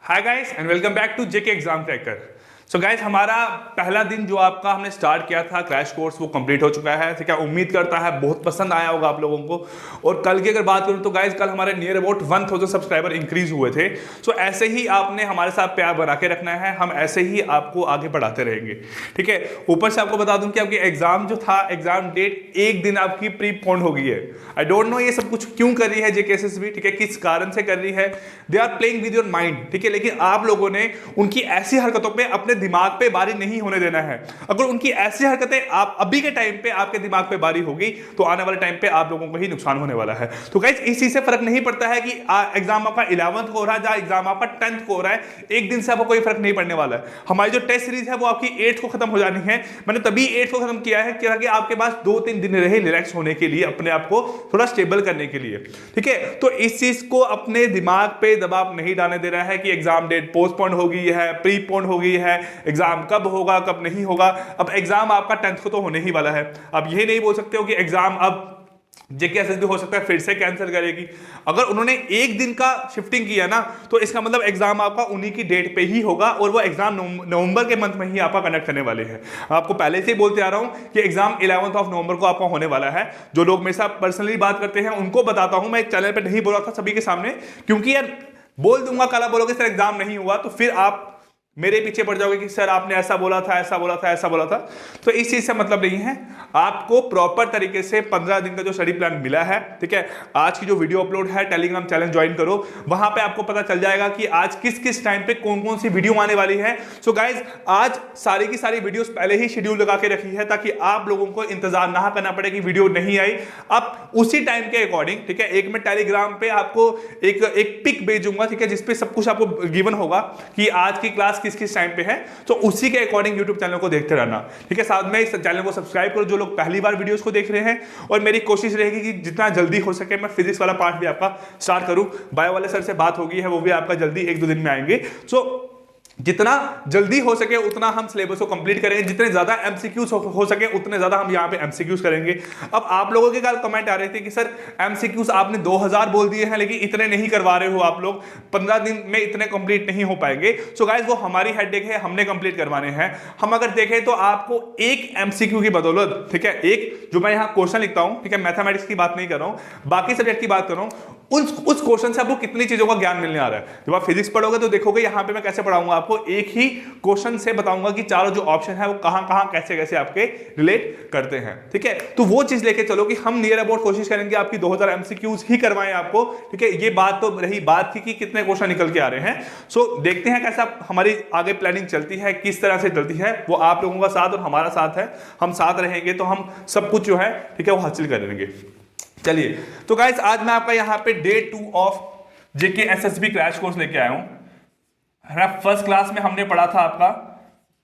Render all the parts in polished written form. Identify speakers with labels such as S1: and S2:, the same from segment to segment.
S1: Hi guys and welcome back to JK exam cracker. So guys, हमारा पहला दिन जो आपका हमने स्टार्ट किया था क्रैश कोर्स वो कंप्लीट हो चुका है। तो क्या उम्मीद करता है बहुत पसंद आया होगा आप लोगों को। और कल की अगर बात करूं तो गाइस, कल हमारे नियर अबाउट 1000 सब्सक्राइबर इंक्रीज हुए थे। सो ऐसे ही आपने हमारे साथ प्यार बना के रखना है, हम ऐसे ही आपको आगे बढ़ाते रहेंगे। ठीक है। ऊपर से आपको बता दूं कि आपकी एग्जाम जो था, एग्जाम डेट एक दिन आपकी प्रीपोन्ड हो गई है। आई डोंट नो ये सब कुछ क्यों कर रही है जेकेएसएसबी, ठीक है, किस कारण से कर रही है। They are playing with your mind, ठीक है। लेकिन आप लोगों ने उनकी ऐसी हरकतों पे अपने दिमाग पे बारी नहीं होने देना है। अगर उनकी ऐसी हरकतें आप अभी के टाइम पे आपके दिमाग पे बारी होगी तो आने वाले टाइम पे आप लोगों को ही नुकसान होने वाला है। तो गाइस, इस चीज से फर्क नहीं पड़ता है कि एग्जाम आपका 11th को हो रहा है या एग्जाम आपका 10th को हो रहा है, एक दिन से आपको कोई फर्क नहीं पड़ने वाला है। हमारी जो टेस्ट सीरीज है वो आपकी 8th को खत्म हो जानी है। मैंने तभी 8th को खत्म किया है कि आपके पास 2-3 दिन रहे रिलैक्स होने के लिए, अपने आप को थोड़ा स्टेबल करने के लिए। ठीक है। तो इस चीज को अपने दिमाग पे दबाव नहीं डालने दे रहा है कि एग्जाम डेट पोस्टपोन हो गई है, प्रीपोन हो गई है, एग्जाम कब होगा कब नहीं होगा। अब एग्जाम आपका 10th को तो होने ही वाला है। अब ये नहीं बोल सकते हो कि एग्जाम अब जेकेएसएसबी हो सकता है फिर से कैंसिल करेगी। अगर उन्होंने एक दिन का शिफ्टिंग किया ना, तो इसका मतलब एग्जाम आपका उन्हीं की डेट पे ही होगा और वो एग्जाम नवंबर के मंथ में ही आपका कंडक्ट करने वाले हैं। आपको पहले से ही बोलते आ रहा हूं कि एग्जाम 11th ऑफ नवंबर को आपका होने वाला है। जो लोग मेरे साथ पर्सनली बात करते हैं उनको बताता हूं, मैं एक चैनल पर नहीं बोला था सभी के सामने, क्योंकि यार बोल दूंगा, कल बोलोगे सर एग्जाम नहीं हुआ, तो फिर आप मेरे पीछे पड़ जाओगे कि सर आपने ऐसा बोला था, ऐसा बोला था, ऐसा बोला था। तो इस चीज से मतलब नहीं है। आपको प्रॉपर तरीके से 15 दिन का जो स्टडी प्लान मिला है, ठीक है, आज की जो वीडियो अपलोड है, टेलीग्राम चैनल ज्वाइन करो, वहां पे आपको पता चल जाएगा कि आज किस किस टाइम पे कौन कौन सी वीडियो आने वाली है। सो गाइज, आज सारी की सारी वीडियोस पहले ही शेड्यूल लगा के रखी है ताकि आप लोगों को इंतजार ना करना पड़े कि वीडियो नहीं आई। अब उसी टाइम के अकॉर्डिंग, ठीक है, एक मैं टेलीग्राम पे आपको एक पिक भेजूंगा, ठीक है, जिसपे सब कुछ आपको गिवन होगा कि आज की क्लास किस किस टाइम पे है। तो उसी के अकॉर्डिंग YouTube चैनल को देखते रहना, ठीक है। साथ में इस चैनल को सब्सक्राइब करो जो लोग पहली बार वीडियोस को देख रहे हैं। और मेरी कोशिश रहेगी कि जितना जल्दी हो सके मैं फिजिक्स वाला पार्ट भी आपका स्टार्ट करूं। बायो वाले सर से बात होगी है, वो भी आपका जल्दी 1-2 दिन में आएंगे। सो जितना जल्दी हो सके उतना हम सिलेबस को कंप्लीट करेंगे, जितने ज्यादा एमसीक्यूज हो सके उतने ज्यादा हम यहाँ पे एमसीक्यूज करेंगे। अब आप लोगों के कल कमेंट आ रहे थे कि सर एमसीक्यूज आपने 2000 बोल दिए हैं लेकिन इतने नहीं करवा रहे हो आप लोग, 15 दिन में इतने कंप्लीट नहीं हो पाएंगे। सो गाइस, वो हमारी हेडेक है, हमने कंप्लीट करवाने हैं। हम अगर देखें तो आपको एक एमसीक्यू की बदौलत, ठीक है, एक जो मैं यहाँ क्वेश्चन लिखता हूं, ठीक है, मैथमेटिक्स की बात नहीं कर रहा हूं, बाकी सब्जेक्ट की बात कर रहा हूं, उस क्वेश्चन से आपको कितनी चीजों का ज्ञान मिलने आ रहा है। जब आप फिजिक्स पढ़ोगे तो देखोगे यहां पे मैं कैसे पढ़ाऊंगा आपको, एक ही क्वेश्चन से बताऊंगा कि चारों जो ऑप्शन है वो कहां कहां कैसे कैसे आपके रिलेट करते हैं। ठीक है, तो वो चीज लेके चलो कि हम नियर अबाउट कोशिश करेंगे आपकी 2000 एमसीक्यूज ही करवाएं आपको। ठीक है, ये बात तो रही बात थी कि कितने क्वेश्चन निकल के आ रहे हैं। सो देखते हैं कैसा हमारी आगे प्लानिंग चलती है, किस तरह से चलती है। वो आप लोगों का साथ और हमारा साथ है, हम साथ रहेंगे तो हम सब कुछ जो है, ठीक है, वो हासिल करेंगे। चलिए, तो गाइस, आज मैं आपका यहां पे day 2 of JKSSB crash course लेके आया हूं। फर्स्ट क्लास में हमने पढ़ा था आपका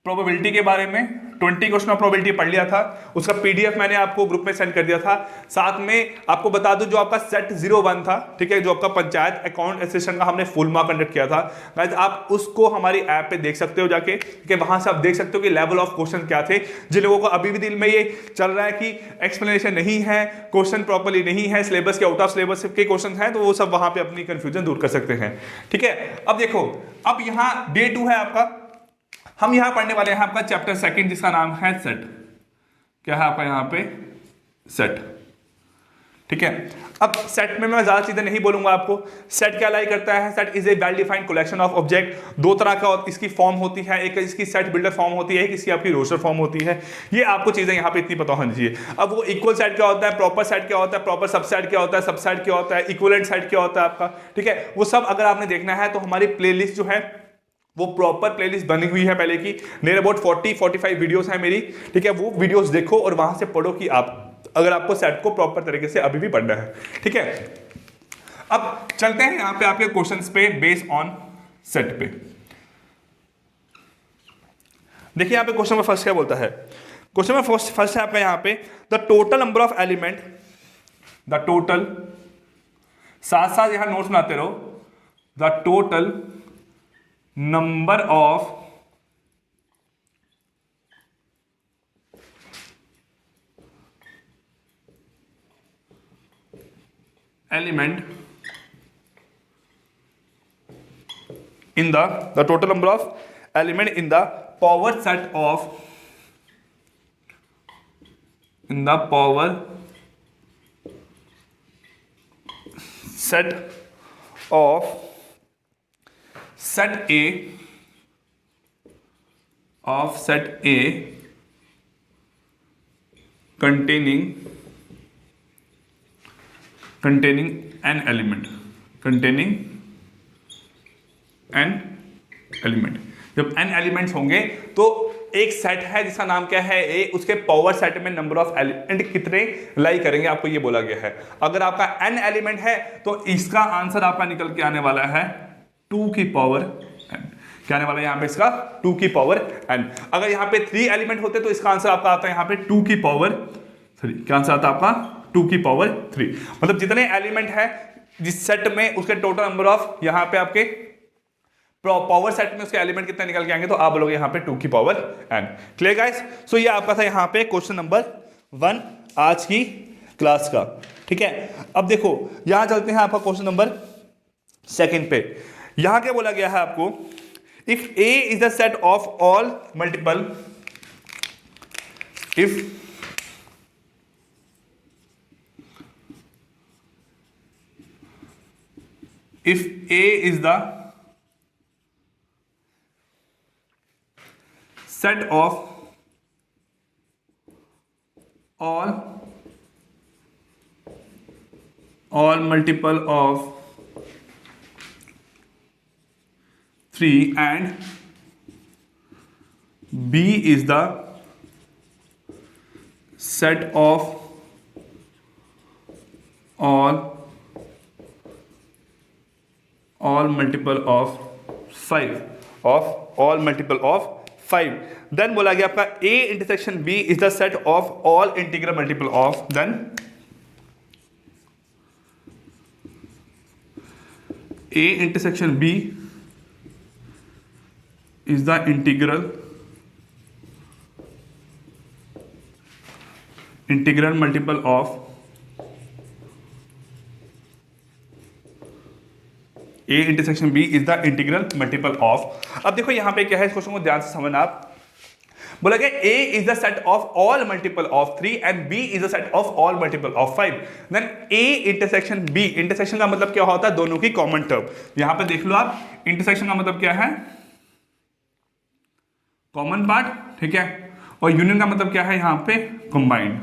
S1: प्रोबेबिलिटी के बारे में, 20 क्वेश्चन ऑफ प्रोबेबिलिटी पढ़ लिया था, उसका पीडीएफ मैंने आपको ग्रुप में सेंड कर दिया था। साथ में आपको बता दूं जो आपका सेट 01 था, ठीक है, जो आपका पंचायत अकाउंट असिस्टेंट का हमने फुल मार्क कंडक्ट किया था गाइस, आप उसको हमारी ऐप पे देख सकते हो जाके, ठीक है। वहां से आप देख सकते हो कि लेवल ऑफ क्वेश्चन क्या थे। जिन लोगों को अभी भी दिल में ये चल रहा है कि एक्सप्लेनेशन नहीं है, क्वेश्चन प्रॉपर्ली नहीं है, सिलेबस के आउट ऑफ सिलेबस के क्वेश्चन है, तो वो सब वहां पे अपनी कंफ्यूजन दूर कर सकते हैं। ठीक है, अब देखो, अब यहां डे 2 है आपका, हम यहां पढ़ने वाले हैं आपका चैप्टर 2 जिसका नाम है सेट। क्या है आपका यहां पे? सेट। ठीक है, अब सेट में मैं ज्यादा चीजें नहीं बोलूंगा आपको। सेट क्या लाई करता है? Set is a well defined collection of object. दो तरह का इसकी फॉर्म होती है, एक इसकी सेट बिल्डर फॉर्म होती है, एक इसकी आपकी रोस्टर फॉर्म होती है। ये आपको चीजें यहां पे इतनी पता होनी चाहिए। अब वो इक्वल सेट क्या होता है, प्रॉपर सेट क्या होता है, प्रॉपर सबसेट क्या होता है, सबसेट क्या होता है, इक्विवेलेंट सेट क्या होता है आपका, ठीक है, वो सब अगर आपने देखना है तो हमारी प्लेलिस्ट जो है वो प्रॉपर प्लेलिस्ट बनी हुई है पहले की, नियर अबाउट 40-45 वीडियोस है मेरी, ठीक है। वो वीडियोस देखो और वहां से पढ़ो कि आप अगर आपको सेट को प्रॉपर तरीके से अभी भी पढ़ना है, ठीक है। अब चलते हैं यहां पे आपके क्वेश्चंस पे बेस्ड ऑन सेट पे। देखिए यहां पे क्वेश्चन में फर्स्ट क्या बोलता है, क्वेश्चन में फर्स्ट है आपका यहां पे the total number of element, the total, साथ साथ यहां नोट्स बनाते रहो, the total number of element in the total number of element in the power set of set of set A containing an element जब n elements होंगे तो एक set है जिसका नाम क्या है ए, उसके पावर सेट में नंबर ऑफ एलिमेंट कितने लाई करेंगे आपको ये बोला गया है। अगर आपका n एलिमेंट है तो इसका आंसर आपका निकल के आने वाला है 2 की पावर n। क्या आने वाला है यहाँ पे इसका 2 की पावर n। अगर यहाँ पे 3 एलिमेंट होते तो इसका आंसर आपका आता है यहाँ पे 2 की पावर 3। क्या आंसर आता है आपका 2 की पावर 3। मतलब जितने एलिमेंट है जिस सेट में उसके टोटल नंबर ऑफ यहाँ पे आपके पावर सेट में उसके एलिमेंट कितने निकल के आएंगे तो आप बोलोगे यहाँ पे 2 की power n। Clear guys? So ये आपका था यहाँ पे क्वेश्चन नंबर 1 आज की क्लास का। ठीक है, अब देखो यहां चलते हैं आपका क्वेश्चन नंबर 2 पे। यहां क्या बोला गया है आपको, if A is the set of all multiple, if A is the set of all multiple of 3 and B is the set of all multiple of 5 then बोला गया आपका A intersection B is the set of all integral multiple of, then A intersection B is the integral multiple of A intersection B is the integral multiple of. अब देखो यहां पे क्या है, इस क्वेश्चन को ध्यान से समझना आप। बोला गया A is the set of all multiple of 3 and B is the set of all multiple of 5। Then A intersection B, intersection का मतलब क्या होता है, दोनों की कॉमन टर्म। यहां पे देख लो आप, इंटरसेक्शन का मतलब क्या है, कॉमन पार्ट। ठीक है, और यूनियन का मतलब क्या है यहाँ पे, कंबाइंड।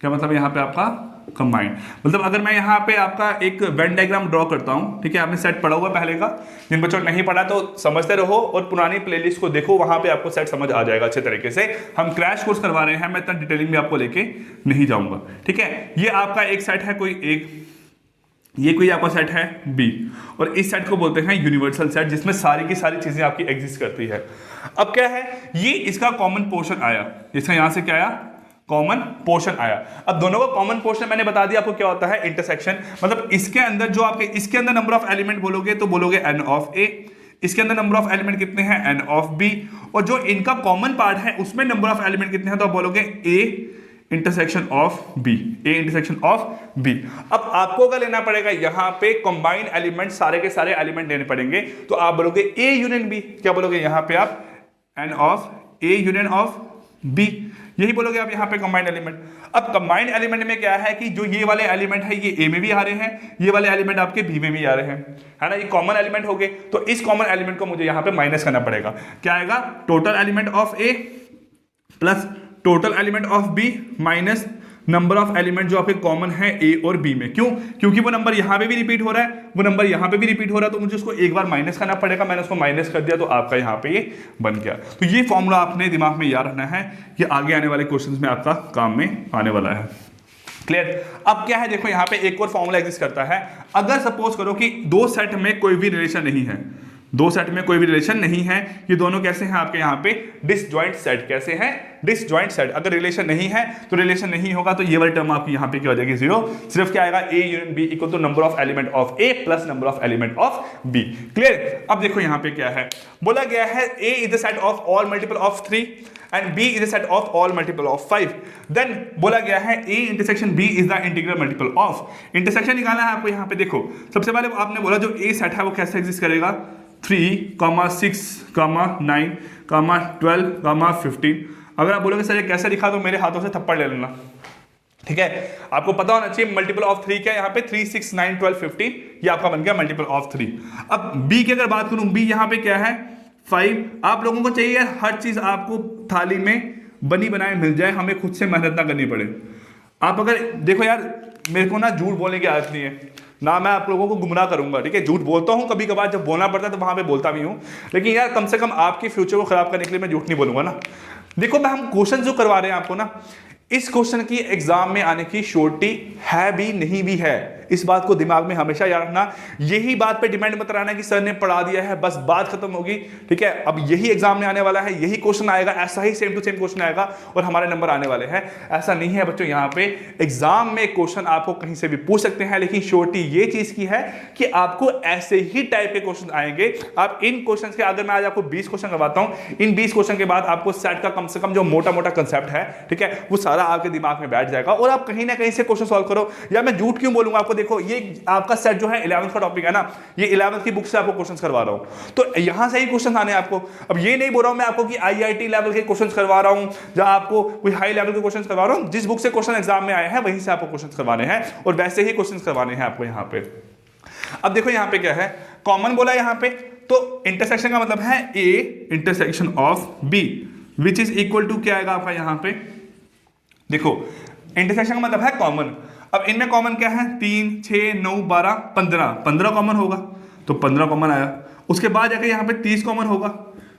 S1: क्या मतलब यहाँ पे आपका कंबाइंड। मतलब अगर मैं यहाँ पे आपका एक वेन डायग्राम ड्रॉ करता हूँ, ठीक है, आपने सेट पढ़ा हुआ पहले का, जिन बच्चों ने नहीं पढ़ा तो समझते रहो और पुरानी प्लेलिस्ट को देखो, वहां पे आपको सेट समझ आ जाएगा अच्छे तरीके से। हम क्रैश कोर्स करवा रहे हैं, मैं इतना डिटेलिंग में आपको लेके नहीं जाऊंगा। ठीक है, ये आपका एक सेट है, ये कोई आपका सेट है बी, और इस सेट को बोलते हैं यूनिवर्सल सेट, जिसमें सारी की सारी चीजें आपकी एग्जिस्ट करती है। अब क्या है, ये इसका कॉमन पोर्शन आया, इसका यहां से क्या आया, कॉमन पोर्शन आया। अब दोनों का कॉमन पोर्शन मैंने बता दिया आपको क्या होता है, इंटरसेक्शन। मतलब इसके अंदर जो आपके, इसके अंदर नंबर ऑफ एलिमेंट बोलोगे तो बोलोगे n ऑफ a, इसके अंदर नंबर ऑफ एलिमेंट कितने हैं, n ऑफ b, और जो इनका कॉमन पार्ट है उसमें नंबर ऑफ एलिमेंट कितने हैं तो आप बोलोगे a intersection of b, a intersection of b। अब आपको क्या लेना पड़ेगा, यहां पे कंबाइंड एलिमेंट, सारे के सारे एलिमेंट लेने पड़ेंगे, तो आप बोलोगे a यूनियन b। क्या बोलोगे यहां पे आप, n of a union of b, यही बोलोगे आप यहाँ पे कंबाइंड एलिमेंट। अब कंबाइंड एलिमेंट में क्या है कि जो ये वाले एलिमेंट है ये ए में भी आ रहे हैं, ये वाले एलिमेंट आपके बी में भी आ रहे हैं, है ना, ये कॉमन एलिमेंट हो गए। तो इस कॉमन एलिमेंट को मुझे यहाँ पे माइनस करना पड़ेगा। क्या आएगा, total element of A plus total element of B minus number of element जो आपके कॉमन है ए और बी में। क्यों, क्योंकि वो नंबर यहां पे भी रिपीट हो रहा है, वो नंबर यहां पे भी रिपीट हो रहा है, तो मुझे उसको एक बार माइनस करना पड़ेगा। मैंने उसको माइनस कर दिया तो आपका यहां पे ये बन गया। तो ये फॉर्मूला आपने दिमाग में याद रखना है, ये आगे आने वाले क्वेश्चंस में आपका काम में आने वाला है। क्लियर? अब क्या है, देखो यहां पे एक और फॉर्मूला एग्जिस्ट करता है। अगर सपोज करो कि दो सेट में कोई भी रिलेशन नहीं है, दो सेट में कोई भी रिलेशन नहीं है, ये दोनों कैसे हैं आपके यहाँ पे, डिसजॉइंट सेट। कैसे हैं, डिसजॉइंट सेट। अगर रिलेशन नहीं है तो रिलेशन नहीं होगा, तो ये वाली टर्म आपकी यहाँ पे क्या हो जाएगी, जीरो। सिर्फ क्या आएगा, A union B equal to number of element of A plus number of element of B. Clear? अब देखो यहाँ पे क्या है, बोला गया है A is the set of all multiple of 3 and b is the set of all multiple of 5। Then बोला गया है a intersection b is the integral multiple of. Intersection निकालना है आपको। यहाँ पे देखो सबसे पहले आपने बोला जो a सेट है वो कैसे एग्जिस्ट करेगा, 3,6,9,12,15। अगर आप बोलोगे सर ये कैसे लिखा, तो मेरे हाथों से थप्पड़ ले लेना, ठीक है। आपको पता होना चाहिए मल्टीपल ऑफ 3 क्या है यहाँ पे, 3, 6, 9, 12, 15, ये आपका बन गया मल्टीपल ऑफ 3। अब बी की अगर बात करूं, बी यहाँ पे क्या है 5। आप लोगों को चाहिए हर चीज आपको थाली में बनी बनाई मिल जाए, हमें खुद से मेहनत ना करनी पड़े। आप अगर देखो यार, मेरे को ना झूठ बोलने की आदत नहीं है ना, मैं आप लोगों को गुमराह करूंगा, ठीक है। झूठ बोलता हूं कभी कभार, जब बोलना पड़ता है तो वहां पे बोलता भी हूं, लेकिन यार कम से कम आपके फ्यूचर को खराब करने के लिए मैं झूठ नहीं बोलूंगा ना। देखो मैं हम क्वेश्चन जो करवा रहे हैं आपको ना, इस क्वेश्चन की एग्जाम में आने की श्योरिटी है भी नहीं भी है, इस बात को दिमाग में हमेशा याद रखना। यही बात पे डिपेंड मत रहना कि सर ने पढ़ा दिया है बस बात खत्म होगी, ठीक है। अब यही एग्जाम में आने वाला है, यही क्वेश्चन आएगा, ऐसा ही सेम टू सेम क्वेश्चन आएगा और हमारे नंबर आने वाले हैं। ऐसा नहीं है बच्चों, यहाँ पे एग्जाम में क्वेश्चन आपको कहीं से भी पूछ सकते हैं, लेकिन श्योरिटी ये चीज की है कि आपको ऐसे ही टाइप के क्वेश्चन आएंगे। आप इन क्वेश्चन के, अगर मैं आज आपको 20 क्वेश्चन करवाता हूं, इन 20 क्वेश्चन के बाद आपको सेट का कम से कम जो मोटा मोटा कंसेप्ट है, ठीक है, वो सारा आपके दिमाग में बैठ जाएगा और आप कहीं ना कहीं से क्वेश्चन सॉल्व करो। या मैं झूठ क्यों बोलूंगा आपको, देखो ये आपका सेट जो है 11th का टॉपिक है ना, ये 11th की बुक से आपको क्वेश्चंस करवा रहा हूं, तो यहां से ही क्वेश्चन आने हैं आपको। अब ये नहीं बोल रहा हूं मैं आपको कि आईआईटी लेवल के क्वेश्चंस करवा रहा हूं, जहां आपको कोई हाई लेवल के क्वेश्चंस करवा रहा हूं। जिस बुक से क्वेश्चन एग्जाम में आए हैं वहीं से आपको क्वेश्चंस करवाने हैं और वैसे ही क्वेश्चंस करवाने हैं आपको यहां पे। अब देखो यहां पे क्या है, कॉमन बोला यहां पे, तो इंटरसेक्शन का मतलब है A intersection of B which is equal to क्या आएगा आपका यहां पे, देखो इंटरसेक्शन का मतलब है कॉमन। अब इनमें कॉमन क्या है, 3, 6, 9, 12, 15 कॉमन होगा, तो 15 कॉमन आया। उसके बाद जाके यहाँ पे 30 कॉमन होगा,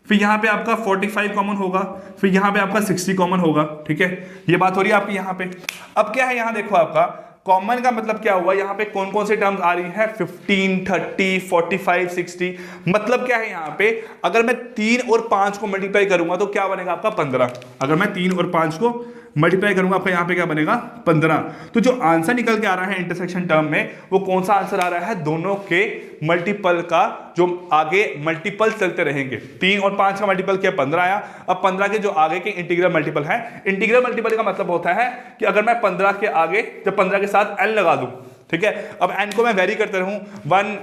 S1: फिर यहाँ पे आपका 45 कॉमन होगा, फिर यहाँ पे आपका 60 कॉमन होगा, ठीक है। ये बात हो रही है आपकी यहाँ पे। अब क्या है यहाँ देखो, आपका कॉमन का मतलब क्या हुआ, यहाँ पे कौन कौन से टर्म्स आ रही है, 15, 30, 45, 60। मतलब क्या है यहाँ पे, अगर मैं 3 और 5 को मल्टीप्लाई करूंगा तो क्या बनेगा आपका 15। अगर मैं 3 और 5 को मल्टीप्लाई करूंगा आपका यहाँ पे क्या बनेगा 15। तो जो आंसर निकल के आ रहा है इंटरसेक्शन टर्म में, वो कौन सा आंसर आ रहा है, दोनों के मल्टीपल का जो आगे मल्टीपल चलते रहेंगे। 3 और 5 का मल्टीपल क्या 15 आया। अब 15 के जो आगे के इंटीग्रल मल्टीपल है, इंटीग्रल मल्टीपल का मतलब होता है कि अगर मैं 15 के आगे जब 15 के साथ n लगा दूं, ठीक है, अब n को मैं वेरी करते रहूं 1,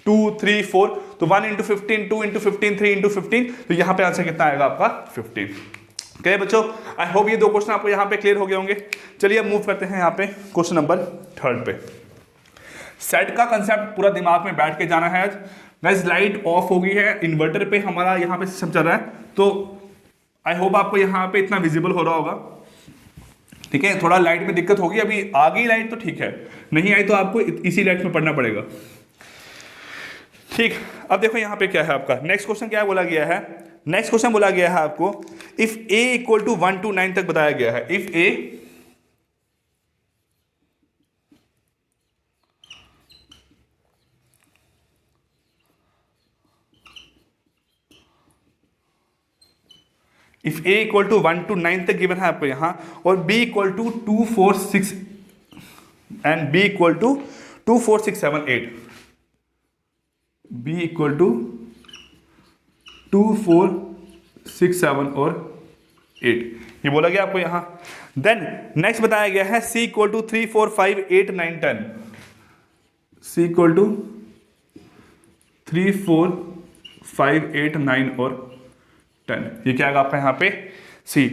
S1: 2, 3, 4, तो 1 × 15, 2 × 15, 3 × 15, तो यहां पे आंसर कितना आएगा आपका 15। ओके बच्चों, आई होप ये 2 क्वेश्चन आपको यहाँ पे क्लियर हो गए होंगे। चलिए अब मूव करते हैं यहाँ पे क्वेश्चन नंबर 3 पे। सेट का कंसेप्ट पूरा दिमाग में बैठ के जाना है। गाइस लाइट ऑफ हो गई है, इन्वर्टर पे हमारा यहाँ पे सिस्टम चल रहा है, तो आई होप आपको यहाँ पे इतना विजिबल हो रहा होगा, ठीक है। थोड़ा लाइट में दिक्कत होगी, अभी आ गई लाइट तो ठीक है, नहीं आई तो आपको इसी लाइट में पढ़ना पड़ेगा, ठीक। अब देखो यहाँ पे क्या है आपका नेक्स्ट क्वेश्चन, क्या बोला गया है, नेक्स्ट क्वेश्चन बोला गया है आपको if a equal to 1 to 9 तक बताया गया है। If a equal to 1 to 9 तक गिवन है आपको यहां, और b equal to 2, 4, 6 and b equal to 2, 4, 6, 7, 8, b equal to 2, 4, 6, 7 और 8, ये बोला गया आपको यहां। देन नेक्स्ट बताया गया है c equal to 3, 4, 5, 8, 9, 10, c equal to 3, 4, 5, 8, 9 और 10, ये क्या आएगा आपका यहां पे c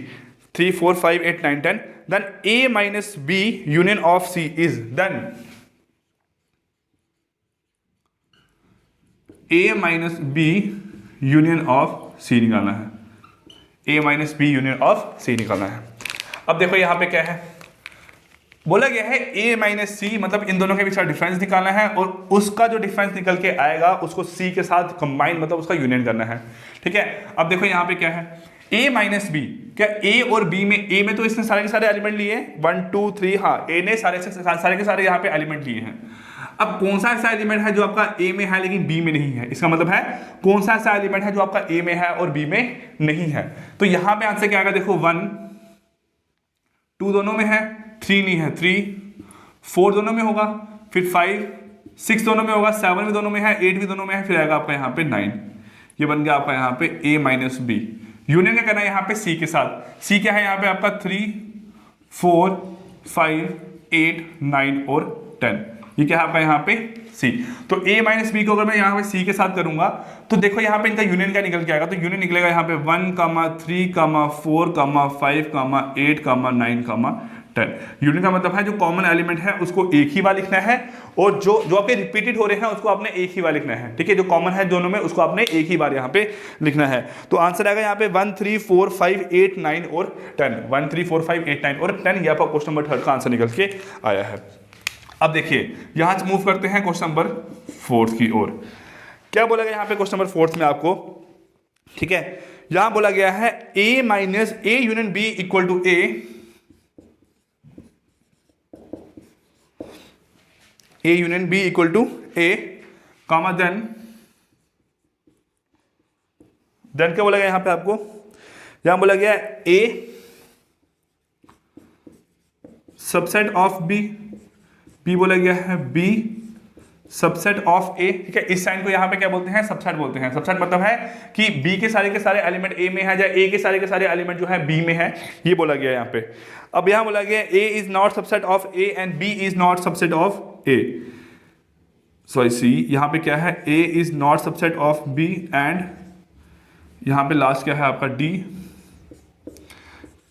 S1: 3, 4, 5, 8, 9, 10। Then a minus b union of c is, then a minus b union of c निकालना है, a minus B union of c निकालना है। अब देखो यहां पे क्या है, बोला गया है a माइनस सी, मतलब इन दोनों के बीच का डिफरेंस निकालना है और उसका जो डिफरेंस निकल के आएगा उसको c के साथ कंबाइन, मतलब उसका यूनियन करना है, ठीक है। अब देखो यहां पे क्या है, a माइनस बी, क्या a और b में, a में तो इसने सारे के सारे एलिमेंट लिए 1, 2, 3, हाँ a ने सारे के सारे यहाँ पे एलिमेंट लिए हैं। अब कौन सा ऐसा एलिमेंट है जो आपका a में है लेकिन b में नहीं है, इसका मतलब है कौन सा ऐसा एलिमेंट है जो आपका a में है और b में नहीं है। तो यहां पे आंसर क्या आएगा, देखो 1, 2 दोनों में है, 3 नहीं है, 3, 4 दोनों में होगा, फिर 5, 6 दोनों में होगा, 7 भी दोनों में है, 8 भी दोनों में है, फिर आएगा आपका यहाँ पे 9। ये बन गया आपका यहाँ पे a माइनस बी। यूनियन क्या करना है यहाँ पे c के साथ, c क्या है यहाँ पे आपका 3, 4, 5, 8, 9 और 10। ये क्या है आपका यहाँ पे सी। तो a माइनस बी को अगर मैं यहाँ पे सी के साथ करूंगा तो देखो यहाँ पे इनका यूनियन क्या निकल के आएगा, तो यूनियन निकलेगा यहाँ पे 1, 3, 4, 5, 8, 9, 10। यूनियन का मतलब है जो कॉमन एलिमेंट है उसको एक ही बार लिखना है, और जो जो आपके रिपीटेड हो रहे हैं उसको आपने एक ही बार लिखना है, ठीक है। जो कॉमन है दोनों में उसको आपने एक ही बार यहाँ पे लिखना है। तो आंसर आएगा यहाँ पे 1, 3, 4, 5, 8, 9 और 10। 1, 3, 4, 5, 8, 9 और 10 यहाँ पर क्वेश्चन नंबर 3 का आंसर निकल के आया है। अब देखिए यहां से मूव करते हैं क्वेश्चन नंबर 4 की ओर। क्या बोला गया यहाँ पे क्वेश्चन नंबर 4 में आपको, ठीक है। यहां बोला गया है a minus a union b equal to a, a union b equal to a, comma then क्या बोला गया यहां पे आपको, यहां बोला गया a subset of b, b बोला गया है b सबसेट ऑफ a, ठीक है। इस साइन को यहाँ पे क्या बोलते हैं, सबसेट बोलते हैं। सबसेट मतलब है कि b के सारे एलिमेंट a में है या a के सारे एलिमेंट जो है b में है, ये बोला गया यहाँ पे। अब यहाँ बोला गया a is not subset of a and b is not subset of a, sorry c, यहाँ पे क्या है a is not subset of b and यहाँ पे लास्ट क्या है आपका d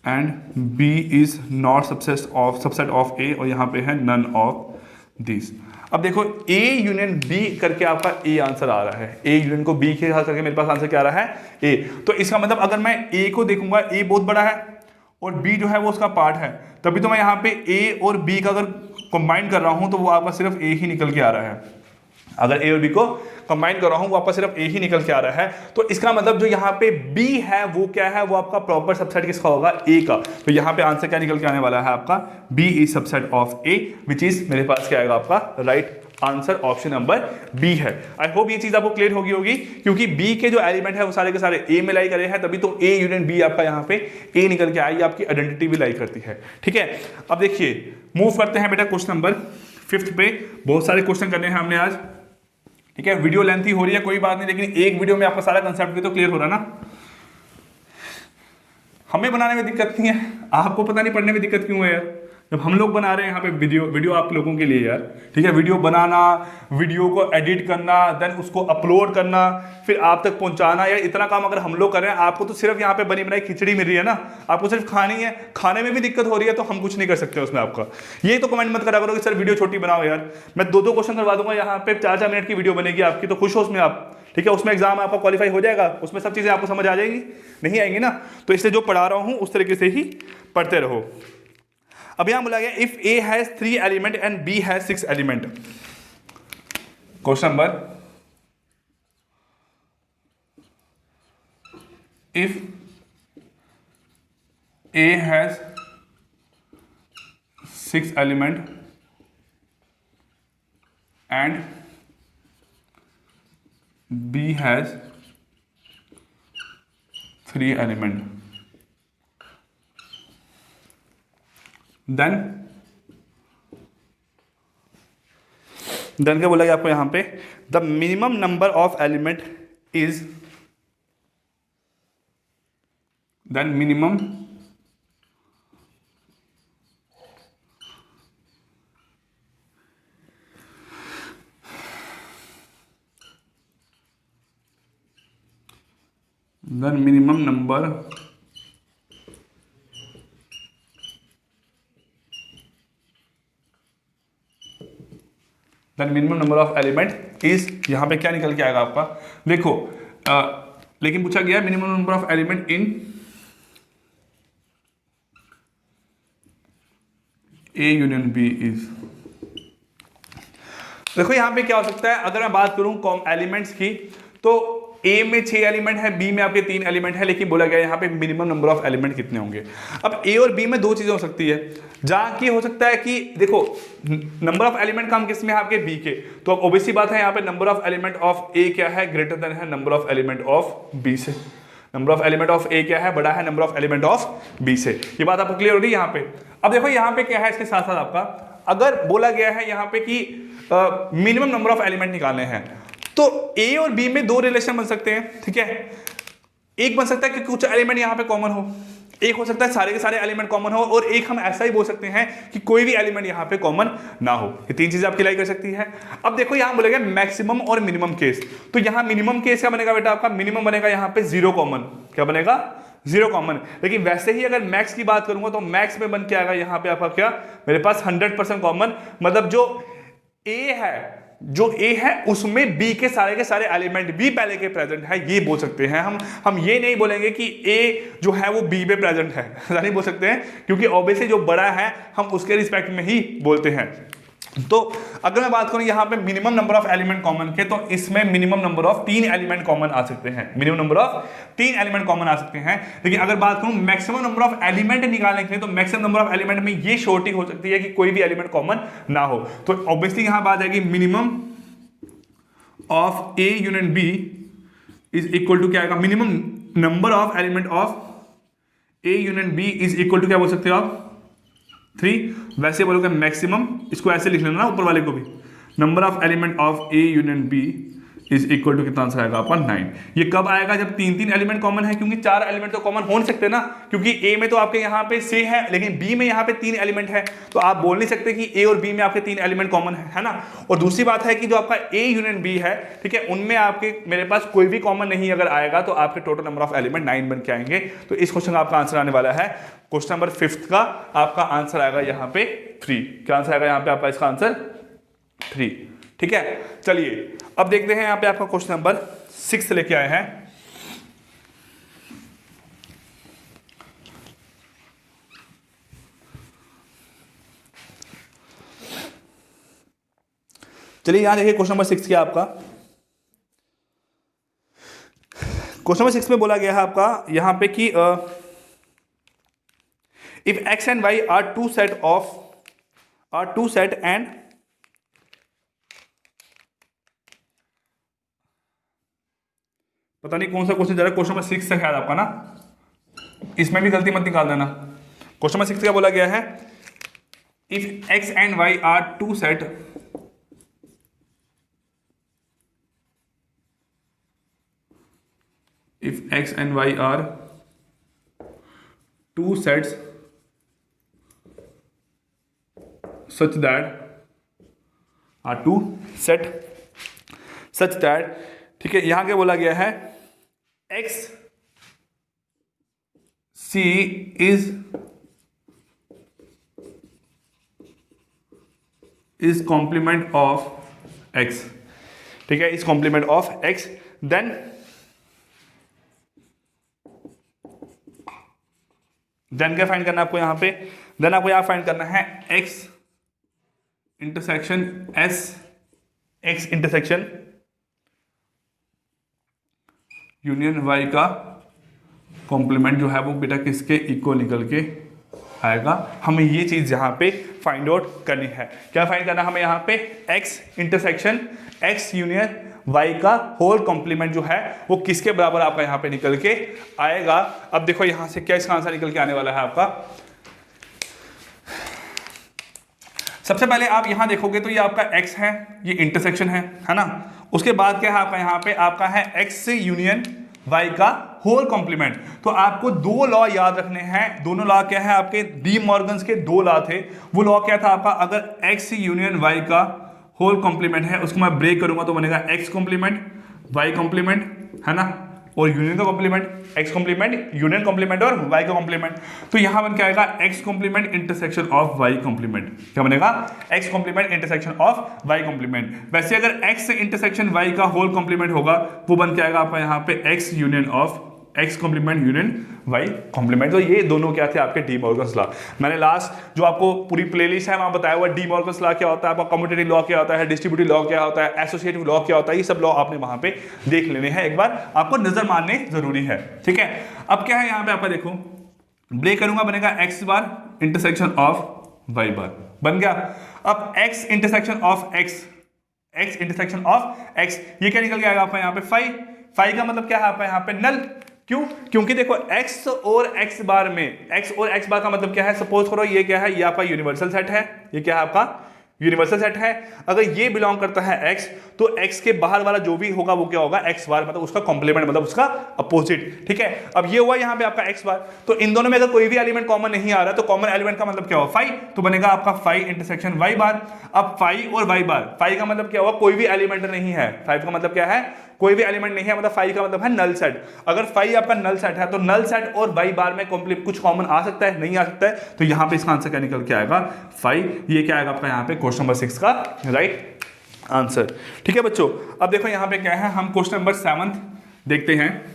S1: and b is not subset of a, और यहाँ पे है नन ऑफ दिस। अब देखो a यूनियन b करके आपका a आंसर आ रहा है, a यूनियन को b के साथ करके मेरे पास आंसर क्या आ रहा है a। तो इसका मतलब अगर मैं a को देखूंगा, a बहुत बड़ा है और b जो है वो उसका पार्ट है, तभी तो मैं यहाँ पे a और b का अगर कंबाइन कर रहा हूं तो वो आपका सिर्फ a ही निकल के आ रहा है। अगर a और b को कंबाइन कर रहा हूं वो आपका सिर्फ a ही निकल के आ रहा है। तो इसका मतलब जो यहाँ पे b है वो क्या है, वो आपका प्रॉपर सबसेट किसका होगा, a का। तो यहाँ पे आंसर क्या निकल के आने वाला है आपका b is subset of a, which is मेरे पास क्या आएगा आपका right answer option number B है। आई होप ये चीज आपको क्लियर होगी क्योंकि बी के जो एलिमेंट है वो सारे के सारे ए में लाई करे हैं, तभी तो ए यूनियन बी आपका यहाँ पे ए निकल के आई, आपकी आइडेंटिटी भी लाई करती है, ठीक है। अब देखिए मूव करते हैं बेटा क्वेश्चन नंबर 5 पे। बहुत सारे क्वेश्चन करने हैं हमने आज, ठीक है। वीडियो लेंथी हो रही है कोई बात नहीं, लेकिन एक वीडियो में आपका सारा कंसेप्ट भी तो क्लियर हो रहा ना। हमें बनाने में दिक्कत नहीं है, आपको पता नहीं पढ़ने में दिक्कत क्यों है यार। जब हम लोग बना रहे हैं यहाँ पे वीडियो आप लोगों के लिए यार, ठीक है। वीडियो बनाना, वीडियो को एडिट करना, देन उसको अपलोड करना, फिर आप तक पहुंचाना, यार इतना काम अगर हम लोग कर रहे हैं, आपको तो सिर्फ यहाँ पे बनी बनाई खिचड़ी मिल रही है ना, आपको सिर्फ खानी है, खाने में भी दिक्कत हो रही है, तो हम कुछ नहीं कर सकते उसमें आपका। ये तो कमेंट मत करा करो कि सर वीडियो छोटी बनाओ यार, मैं 2-2 क्वेश्चन करवा दूंगा यहाँ पे, 4-4 मिनट की वीडियो बनेगी आपकी, तो खुश हो उसमें आप, ठीक है। उसमें एग्जाम आपका क्वालिफाई हो जाएगा, उसमें सब चीजें आपको समझ आ जाएगी, नहीं आएंगी ना। तो इसलिए जो पढ़ा रहा हूं उस तरीके से ही पढ़ते रहो। अब यहां बोला गया if a has 3 element and b has 6 element. Question number, if a has 6 element and b has 3 element, then क्या बोला गया आपको यहां पे, the minimum number of element is, then minimum number minimum number of element is, यहां पे क्या निकल के आएगा आपका, देखो लेकिन पूछा गया minimum number of element in A union B is. देखो यहां पे क्या हो सकता है, अगर मैं बात करूं एलिमेंट्स की, तो A में 6 एलिमेंट है, B में आपके 3 एलिमेंट है, लेकिन बोला गया यहाँ पे मिनिमम नंबर ऑफ एलिमेंट कितने होंगे। अब A और B में 2 चीजें हो सकती है, जहां की हो सकता है कि देखो नंबर ऑफ एलिमेंट का हम किस में है आपके B के, तो अब ओबवियसली बात है यहाँ पे number of element of A क्या है, ग्रेटर देन है number of element of B से। Number of element of A क्या है, बड़ा है number of element of B से। ये बात आपको क्लियर हो रही है यहाँ पे। अब देखो यहाँ पे क्या है, इसके साथ साथ आपका अगर बोला गया है यहाँ पे कि मिनिमम नंबर ऑफ एलिमेंट निकालने हैं, तो A और B में 2 रिलेशन बन सकते हैं, ठीक है। एक बन सकता है कि कुछ एलिमेंट यहां पे कॉमन हो, एक हो सकता है सारे के सारे एलिमेंट कॉमन हो, और एक हम ऐसा ही बोल सकते हैं कि कोई भी एलिमेंट यहाँ पे कॉमन ना हो। ये तीन चीजें आपकी लाई कर सकती है। अब देखो यहाँ बोलेगा मैक्सिमम और मिनिमम केस, तो यहाँ मिनिमम केस क्या बनेगा बेटा आपका, मिनिमम बनेगा यहाँ पे 0 कॉमन, क्या बनेगा 0 कॉमन। लेकिन वैसे ही अगर मैक्स की बात करूंगा तो मैक्स में बन के आएगा यहाँ पे आपका क्या, मेरे पास 100% कॉमन, मतलब जो ए है उसमें बी के सारे एलिमेंट भी पहले के प्रेजेंट है, ये बोल सकते हैं हम ये नहीं बोलेंगे कि ए जो है वो बी में प्रेजेंट है, ऐसा नहीं बोल सकते हैं, क्योंकि ऑब्वियसली जो बड़ा है हम उसके रिस्पेक्ट में ही बोलते हैं। तो अगर मैं बात करूं यहां पे minimum number of element common के, तो इसमें minimum number of 3 element common आ सकते हैं, minimum number of 3 element common आ सकते हैं। लेकिन अगर बात करूं मैक्सिमम नंबर ऑफ एलिमेंट निकालने के लिए, तो मैक्सिमम नंबर ऑफ एलिमेंट में ये श्योरिटी हो सकती है कि कोई भी एलिमेंट कॉमन ना हो। तो ऑब्वियसली यहां बात आएगी minimum of A union B is equal to क्या आएगा, minimum number of element of A union B is equal to क्या बोल सकते हो आप 3। वैसे बोलोगे मैक्सिमम, इसको ऐसे लिख लेना ना ऊपर वाले को भी, number of element of A union B is equal to कितना आंसर आएगा आपका 9। ये कब आएगा, जब 3 एलिमेंट कॉमन है, क्योंकि 4 एलिमेंट तो कॉमन हो नहीं सकते ना, क्योंकि ए में तो आपके यहाँ पे से है लेकिन बी में यहाँ पे 3 एलिमेंट है, तो आप बोल नहीं सकते कि ए और बी में आपके 3 एलिमेंट कॉमन है ना। और दूसरी बात है कि जो आपका ए यूनियन बी है, ठीक है, उनमें आपके मेरे पास कोई भी कॉमन नहीं अगर आएगा तो आपके टोटल नंबर ऑफ एलिमेंट 9 बन के आएंगे। तो इस क्वेश्चन का आपका आंसर आने वाला है क्वेश्चन नंबर 5 का, आपका आंसर आएगा यहाँ पे 3। क्या आंसर आएगा यहाँ पे आपका, इसका आंसर 3, ठीक है। चलिए अब देखते हैं यहाँ पे आपका क्वेश्चन नंबर 6 लेके आए हैं। चलिए यहां देखिए क्वेश्चन नंबर 6 क्या आपका, क्वेश्चन नंबर 6 में बोला गया है आपका यहां पे कि if x and y are two set and पता नहीं कौन सा क्वेश्चन जा रहा है, क्वेश्चन नंबर 6 से ख्याल आपका ना, इसमें भी गलती मत निकाल देना। क्वेश्चन नंबर 6 क्या बोला गया है, if x and y are two set if x and y are two sets such that ठीक है, यहां क्या बोला गया है, x c is complement of x, ठीक है, is complement of x, then क्या फाइंड करना है आपको यहां पे, देन आपको यहां फाइंड करना है x इंटरसेक्शन यूनियन y का कॉम्प्लीमेंट जो है वो बेटा किसके इक्वल निकल के आएगा। हमें ये चीज यहां पे फाइंड आउट करनी है। क्या फाइंड करना है हमें यहां पे, x intersection x union y का होल कॉम्प्लीमेंट जो है वो किसके बराबर आपका यहां पे निकल के आएगा। अब देखो यहां से क्या इसका आंसर निकल के आने वाला है आपका। सबसे पहले आप यहां देखोगे तो ये आपका x है, ये इंटरसेक्शन है ना। उसके बाद क्या है आपका यहां पे, आपका है x यूनियन y का होल कॉम्प्लीमेंट। तो आपको दो लॉ याद रखने हैं, दोनों लॉ क्या है आपके, डी मॉर्गन्स के दो लॉ थे। वो लॉ क्या था आपका, अगर x यूनियन y का होल कॉम्प्लीमेंट है उसको मैं ब्रेक करूंगा तो बनेगा x कॉम्प्लीमेंट y कॉम्प्लीमेंट, है ना, और यूनियन का complement x complement, union complement और y का कॉम्प्लीमेंट। तो यहां बन के आएगा x complement intersection of y complement. क्या बनेगा, x complement intersection of y complement. वैसे अगर x इंटरसेक्शन y का होल कॉम्प्लीमेंट होगा वो बन के आएगा आपका यहां पे x union of x complement union y complement. तो ये दोनों क्या थे आपके डी मॉर्गन्स लॉ। मैंने लास्ट जो आपको पूरी प्लेलिस्ट है वहां बताया हुआ डी मॉर्गन्स लॉ क्या होता है, आपका कम्यूटेटिव लॉ क्या होता है, डिस्ट्रीब्यूटिव लॉ क्या होता है, एसोसिएटिव लॉ क्या होता है, ये सब लॉ आपने वहां पे देख लेने हैं, एक बार आपको नजर मारने जरूरी है, ठीक है। अब क्या है यहाँ पे आपका देखो, ब्रेक करूंगा बनेगा x bar intersection of y बार, बन गया। अब x intersection of x intersection of x, ये क्या निकल के आएगा आपका यहाँ पे फाई का मतलब क्या है आपका यहाँ पे नल। क्यों, क्योंकि देखो x और x बार में, x और x बार का मतलब क्या है, सपोज करो ये क्या है, ये आपका यूनिवर्सल सेट है, ये क्या है आपका यूनिवर्सल सेट है। अगर ये बिलोंग करता है x, तो x के बाहर वाला जो भी होगा वो क्या होगा, x बार, मतलब उसका कॉम्प्लीमेंट, मतलब उसका अपोजिट। ठीक है, अब ये हुआ यहाँ पे आपका x बार। तो इन दोनों में अगर कोई भी एलिमेंट कॉमन नहीं आ रहा तो कॉमन एलिमेंट का मतलब क्या होगा, 5, तो बनेगा आपका 5 इंटरसेक्शन y बार। अब 5 और y बार, 5 का मतलब क्या हुआ, कोई भी एलिमेंट नहीं है। 5 का मतलब क्या है, कोई भी एलिमेंट नहीं है, मतलब 5 का मतलब है नल सेट। अगर 5 आपका नल सेट है तो नल सेट और y बार में कुछ कॉमन आ सकता है, नहीं आ सकता है, तो यहां पे इसका आंसर क्या निकल के आएगा, 5। ये क्या आएगा आपका यहाँ पे क्वेश्चन नंबर 6 का राइट आंसर। ठीक है बच्चों, अब देखो यहाँ पे क्या है, हम क्वेश्चन नंबर 7 देखते हैं।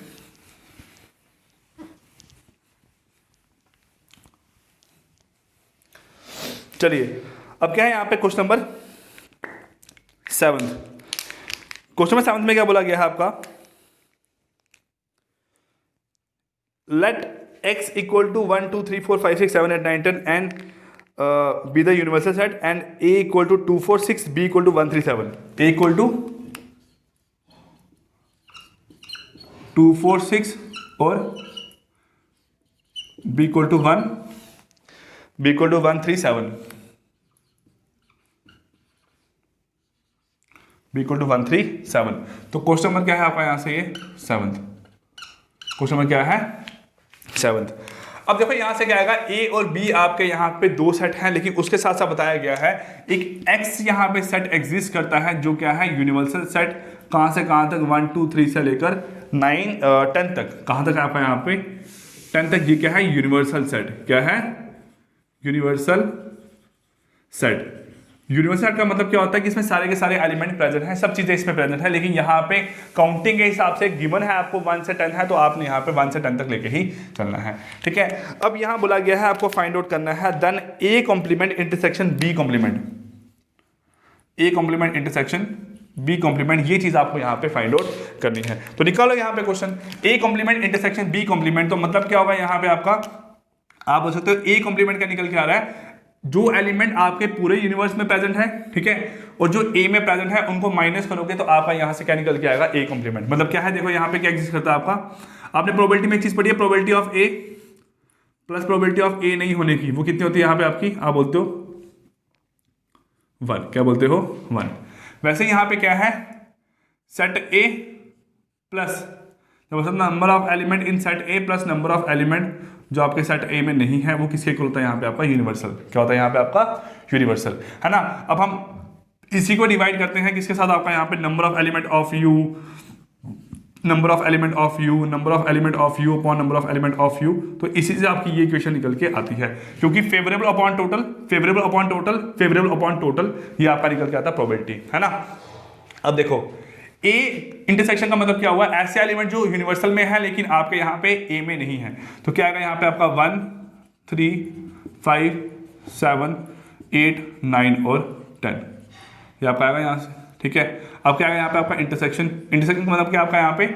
S1: चलिए, अब क्या है यहाँ पे क्वेश्चन नंबर 7। क्वेश्चन नंबर 7 में क्या बोला गया है आपका, late x equal to 1 2 3 4 5 6 7 8 9 10 and B the universal set and a equal to 2 4 6 b equal to 1 3 7। a equal to 2 4 6 और b equal to 1 3 7। b equal to 1 3 7। तो क्वेश्चन नंबर क्या है आपका यहाँ से, ये 7th क्वेश्चन नंबर क्या है, 7th। अब देखो यहाँ से क्या आएगा, a और b आपके यहाँ पे दो सेट हैं, लेकिन उसके साथ साथ बताया गया है एक x यहाँ पे सेट एग्जिस्ट करता है जो क्या है, यूनिवर्सल सेट। कहाँ से कहाँ तक, 1 2 3 से लेकर 10 तक। कहाँ तक आपका यहाँ पे 10 तक, ये क्या है, यूनिवर्सल सेट। क्या है, यूनिवर्सल सेट। यूनिवर्सल सेट का मतलब क्या होता है कि इसमें सारे के सारे एलिमेंट प्रेजेंट हैं, सब चीजें इसमें प्रेजेंट है, लेकिन यहाँ पे काउंटिंग के हिसाब से गिवन है आपको 1 से 10 है, तो आपने यहाँ पे 1 से 10 तक लेके ही चलना है। ठीक है, अब यहाँ बोला गया है आपको फाइंड आउट करना है then a complement intersection b complement, a complement intersection b complement, ये चीज आपको यहाँ पे फाइंड आउट करनी है। तो निकालो यहाँ पे question, a complement intersection b complement, तो मतलब क्या होगा यहाँ पे आपका, आप बोल सकते हो a कॉम्प्लीमेंट का निकल के आ रहा है जो एलिमेंट आपके पूरे यूनिवर्स में प्रेजेंट है, ठीक है, और जो ए में प्रेजेंट है उनको माइनस करोगे तो आपका यहां से क्या निकल के आएगा, ए कॉम्प्लीमेंट। मतलब क्या है, देखो यहां पे क्या एग्जिस्ट करता है आपका, आपने प्रोबेबिलिटी में एक चीज पढ़ी है, probability of A plus probability of A नहीं होने की, वो कितनी होती है यहाँ पे आपकी, आप बोलते हो 1। क्या बोलते हो, 1। वैसे यहां पे क्या है, set A plus number of element in set A plus number of element जो आपके सेट ए में नहीं है, वो किसके इक्वल होता है यहाँ पे आपका, यूनिवर्सल। क्या होता है यहाँ पे आपका, यूनिवर्सल, है ना। अब हम इसी को डिवाइड करते हैं किसके साथ, आपका यहाँ पे number of element of you, number of element of you, number of element of you upon number of element of you. तो इसी से आपकी ये इक्वेशन निकल के आती है, क्योंकि favourable upon total, favourable upon total, favourable upon total, ये आपका निकल के आता है प्रोबेबिलिटी, है ना। अब देखो ए इंटरसेक्शन का मतलब क्या हुआ, ऐसे एलिमेंट जो यूनिवर्सल में है लेकिन आपके यहाँ पे ए में नहीं है, तो क्या आएगा यहाँ पे आपका 1 3 5 7 8 9 और 10, ये आपका आएगा यहाँ से। ठीक है, अब क्या आएगा यहाँ पे आपका इंटरसेक्शन, इंटरसेक्शन का मतलब क्या आपका यहाँ पे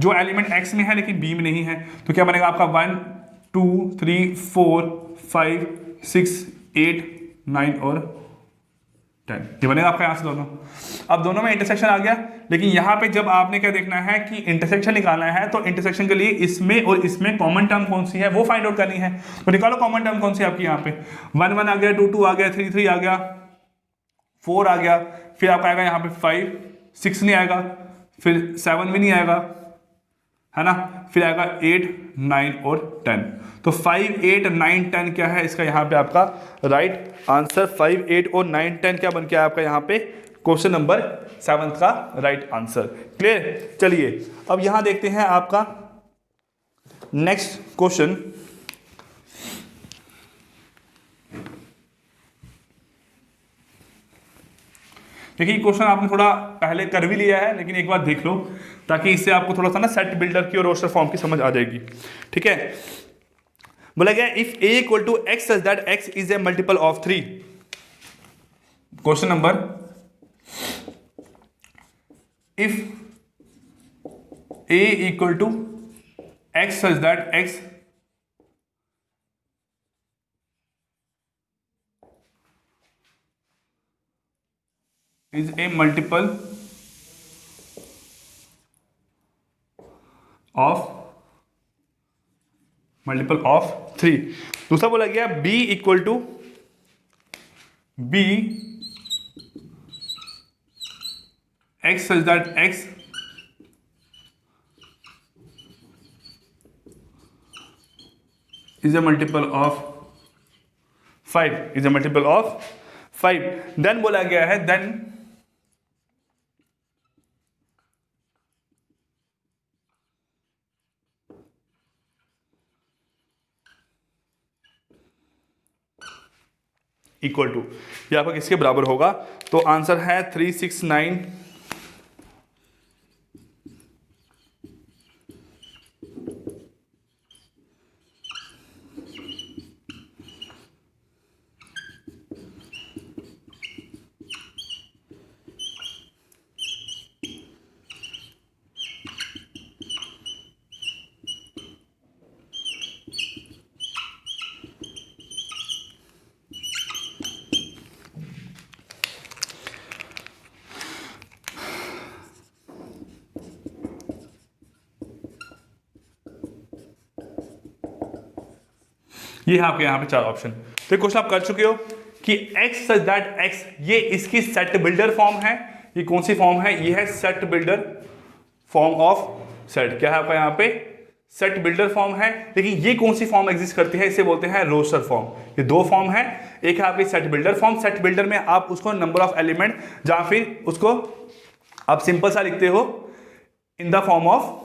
S1: जो एलिमेंट एक्स में है लेकिन बी में नहीं है, तो क्या बनेगा आपका 1 2 3 4 5 6 8 9 और 10, ये बनेगा आपका यहाँ से दोनों। अब दोनों में इंटरसेक्शन आ गया, लेकिन यहाँ पे जब आपने क्या देखना है कि इंटरसेक्शन निकालना है, तो इंटरसेक्शन के लिए इसमें और इसमें कॉमन टर्म कौन सी है वो फाइंड आउट करनी है। तो निकालो कॉमन टर्म कौन सी है आपकी, यहाँ पे 1 1 आ गया, 2 2 आ गया, 3 3 आ गया, 4 आ गया, फिर आपका आएगा यहाँ पे 5 6 नहीं आएगा, फिर 7 भी नहीं आएगा, है ना, फिर आएगा 8 9 और 10। तो 5 8 9 10 क्या है इसका यहाँ पे आपका राइट आंसर, 5 8 और 9 10 क्या बन के आपका यहाँ पे क्वेश्चन नंबर 7 का राइट आंसर। क्लियर, चलिए अब यहां देखते हैं आपका नेक्स्ट क्वेश्चन। देखिए क्वेश्चन आपने थोड़ा पहले कर भी लिया है, लेकिन एक बार देख लो ताकि इससे आपको थोड़ा सा ना सेट बिल्डर की और रोस्टर फॉर्म की समझ आ जाएगी। ठीक है, बोला गया if a equal to x such that x is a multiple of 3। Question number, if a equal to x such that x is a multiple of 3। दूसरा बोला गया b equal to b x such that x is a multiple of 5 is a multiple of 5। Then बोला गया है than equal to, ये आपका किसके बराबर होगा? तो आंसर है 369 ये है आपके यहाँ पे 4 ऑप्शन। तो क्वेश्चन आप कर चुके हो कि x सच दैट x, ये इसकी सेट बिल्डर फॉर्म है। ये कौन सी फॉर्म है? ये है set builder form of set. क्या है आपका यहाँ पे? सेट बिल्डर फॉर्म है। लेकिन ये कौन सी फॉर्म एग्जिस्ट करती है? इसे बोलते हैं रोस्टर फॉर्म। ये 2 फॉर्म है, एक है आपकी set builder form. Set builder में आप उसको नंबर ऑफ एलिमेंट या फिर उसको आप सिंपल सा लिखते हो इन द फॉर्म ऑफ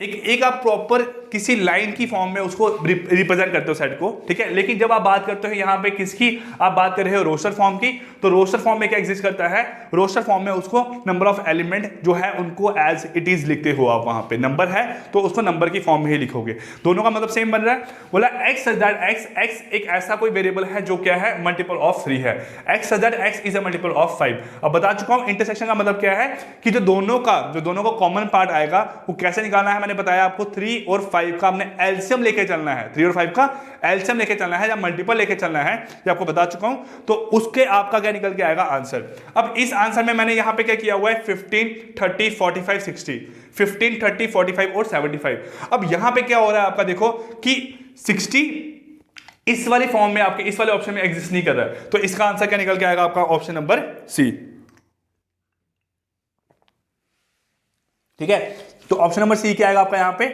S1: एक आप प्रॉपर किसी लाइन की फॉर्म में उसको रिप्रेजेंट करते हो सेट को, ठीक है। लेकिन जब आप बात करते हो यहाँ पे किसकी आप बात कर रहे हो? रोस्टर फॉर्म की। तो रोस्टर फॉर्म में क्या एग्जिस्ट करता है? रोस्टर फॉर्म में उसको नंबर ऑफ एलिमेंट जो है उनको एज इट इज लिखते हो आप। वहां पे नंबर है तो उसको नंबर की फॉर्म में ही लिखोगे। दोनों का मतलब सेम बन रहा है। बोला x such that x, x एक ऐसा कोई वेरिएबल है जो क्या है? मल्टीपल ऑफ 3 है। X such that x is a multiple of 5। अब बता चुका हूं इंटरसेक्शन का मतलब क्या है कि जो दोनों का कॉमन पार्ट आएगा वो कैसे निकालना है। मैंने बताया आपको 3 और 5 का हमने एलसीएम लेके चलना है। 3 और 5 का एलसीएम लेके चलना है या मल्टीपल लेके चलना है, ये आपको बता चुका हूं। तो उसके आपका क्या निकल के आएगा? आंसर। अब इस आंसर में मैंने यहां पे क्या किया हुआ है? 15, 30, 45, 60, 15, 30, 45 और 75। अब यहां पे क्या हो रहा है आपका? देखो कि 60 इस वाली फॉर्म में आपके इस वाले ऑप्शन में एग्जिस्ट नहीं कर रहा है। तो इसका आंसर क्या निकल के आएगा आपका? Option number C. ठीक है, तो ऑप्शन नंबर सी क्या आएगा आपका यहां पे?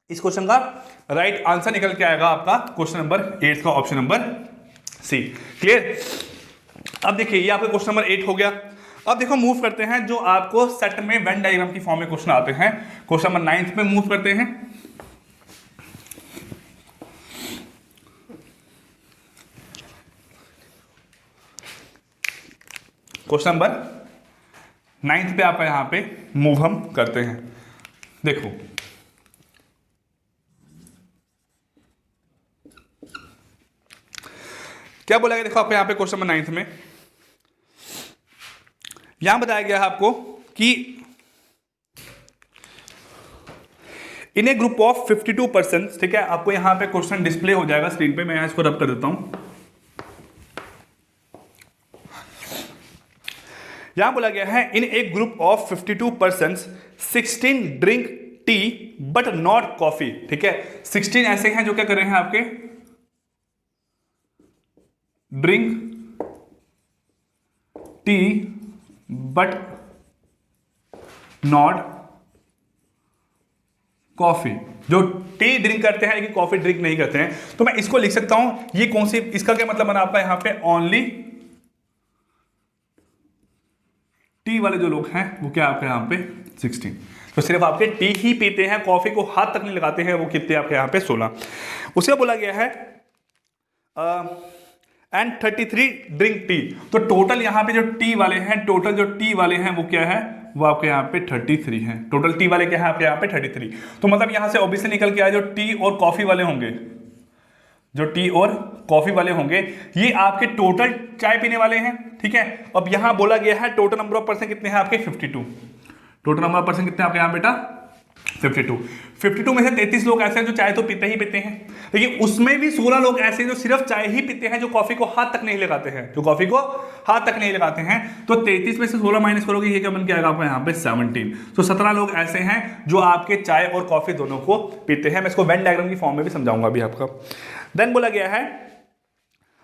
S1: इस क्वेश्चन का राइट आंसर निकल के आएगा आपका क्वेश्चन नंबर 8 का ऑप्शन नंबर सी। क्लियर? अब देखिए ये आपका क्वेश्चन नंबर 8 हो गया। अब देखो मूव करते हैं जो आपको सेट में वेन डायग्राम की फॉर्म में क्वेश्चन आते हैं। क्वेश्चन नंबर 9 में मूव करते हैं। क्वेश्चन नंबर 9 पे आपका यहां पे मूव हम करते हैं। देखो क्या बोला गया? देखो आपको यहां पे क्वेश्चन नंबर 9 में यहां बताया गया है आपको कि इन ए ग्रुप ऑफ 52 पर्सन, ठीक है। आपको यहां पे क्वेश्चन डिस्प्ले हो जाएगा स्क्रीन पे। मैं यहां इसको रब कर देता हूं। यहां बोला गया है in a group of 52 person 16 drink tea but not coffee, ठीक है। 16 ऐसे हैं जो क्या कर रहे हैं आपके? Drink tea but not coffee, जो टी ड्रिंक करते हैं लेकिन कॉफी ड्रिंक नहीं करते हैं। तो मैं इसको लिख सकता हूं, ये कौन सी, इसका क्या मतलब बना आपका यहां पे? ओनली टी वाले जो लोग हैं वो क्या आपके यहां पे? 16। तो सिर्फ आपके टी ही पीते हैं, कॉफी को हाथ तक नहीं लगाते हैं, वो कितने आपके यहां पे? 16। उसे बोला गया है एंड 33 ड्रिंक टी। तो टोटल यहां पे जो टी वाले हैं, टोटल जो टी वाले हैं वो क्या है? वो आपके यहाँ पे 33 हैं। टोटल टी वाले क्या है आपके यहाँ पे? 33। तो मतलब यहां से ऑब्वियसली निकल के आया जो टी और कॉफी वाले होंगे, जो टी और कॉफी वाले होंगे, ये आपके टोटल चाय पीने वाले हैं, ठीक है। अब यहां बोला गया है टोटल नंबर ऑफ पर्सन कितने हैं आपके? 52। टोटल नंबर ऑफ पर्सन कितने आपके यहां बेटा? 52। 52 में से 33 लोग ऐसे हैं जो चाय तो पीते ही पीते हैं, लेकिन उसमें भी 16 लोग ऐसे हैं जो सिर्फ चाय ही पीते हैं, जो कॉफी को हाथ तक नहीं लगाते हैं, जो कॉफी को हाथ तक नहीं लगाते हैं। तो 33 में से 16 माइनस करोगे, ये क्या बन के आएगा आपको यहाँ पे? 17। तो 17 लोग ऐसे हैं जो आपके चाय और कॉफी दोनों को पीते हैं। मैं इसको वेन डायग्राम की फॉर्म में भी समझाऊंगा अभी आपका। देन बोला गया है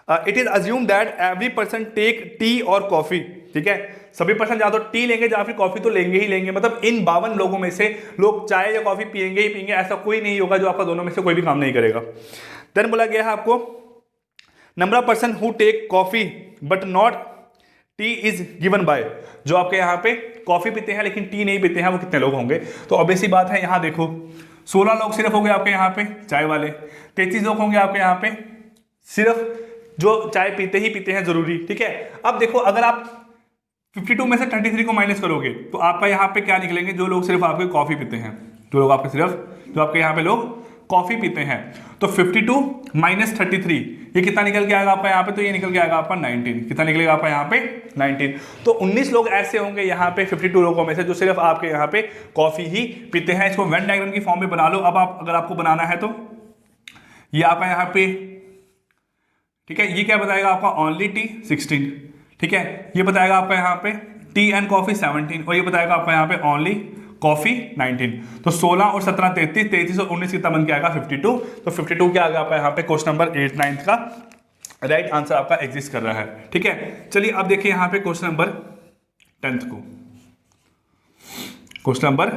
S1: it is assume that every person take tea और कॉफी, ठीक है, सभी पर्सन या तो टी लेंगे या फिर कॉफी तो लेंगे ही लेंगे, मतलब इन 52 लोगों में से लोग चाय या कॉफी पिएंगे ही पिएंगे, ऐसा कोई नहीं होगा जो आपका दोनों में से कोई भी काम नहीं करेगा। देन बोला गया है आपको number of person who take coffee but not tea is given by, जो आपके यहाँ पे कॉफी पीते हैं लेकिन टी नहीं पीते हैं वो कितने लोग होंगे। तो ऑब्वियस सी बात है, यहाँ देखो 16 लोग सिर्फ होंगे आपके यहाँ पे चाय वाले, 33 लोग होंगे आपके यहाँ पे सिर्फ जो चाय पीते ही पीते हैं जरूरी, ठीक है। अब देखो अगर आप 52 में से 33 को माइनस करोगे तो आपका यहाँ पे क्या निकलेंगे, जो लोग सिर्फ आपके कॉफी पीते हैं, जो लोग आपके सिर्फ जो आपके यहाँ पे लोग कॉफी पीते हैं। तो 52 माइनस 33 ये कितना निकल के आएगा आपका यहाँ पे, तो ये निकल के आएगा आपका 19, कितना निकलेगा आपका यहाँ पे 19। तो 19 लोग ऐसे होंगे यहाँ पे 52 लोगों में से जो सिर्फ आपके यहाँ पे कॉफी ही पीते हैं। इसको वेन डायग्राम की फॉर्म में बना लो। अब आप अगर आपको बनाना है तो ये आपका यहाँ पे, ठीक है, ये क्या बताएगा आपका ओनली टी 16, ठीक है, ये बताएगा आपका यहाँ पे टी एंड कॉफी 17 और ये बताएगा आपका यहाँ पे ओनली कॉफी 19। तो 16 और 17 33, 33 और 19 कितना बन के आएगा 52। तो 52 क्या आ गया आपका यहाँ पे क्वेश्चन नंबर 8 9 का राइट आंसर आपका एग्जिस्ट कर रहा है, ठीक है। चलिए अब देखिए यहाँ पे क्वेश्चन नंबर 10 को, क्वेश्चन नंबर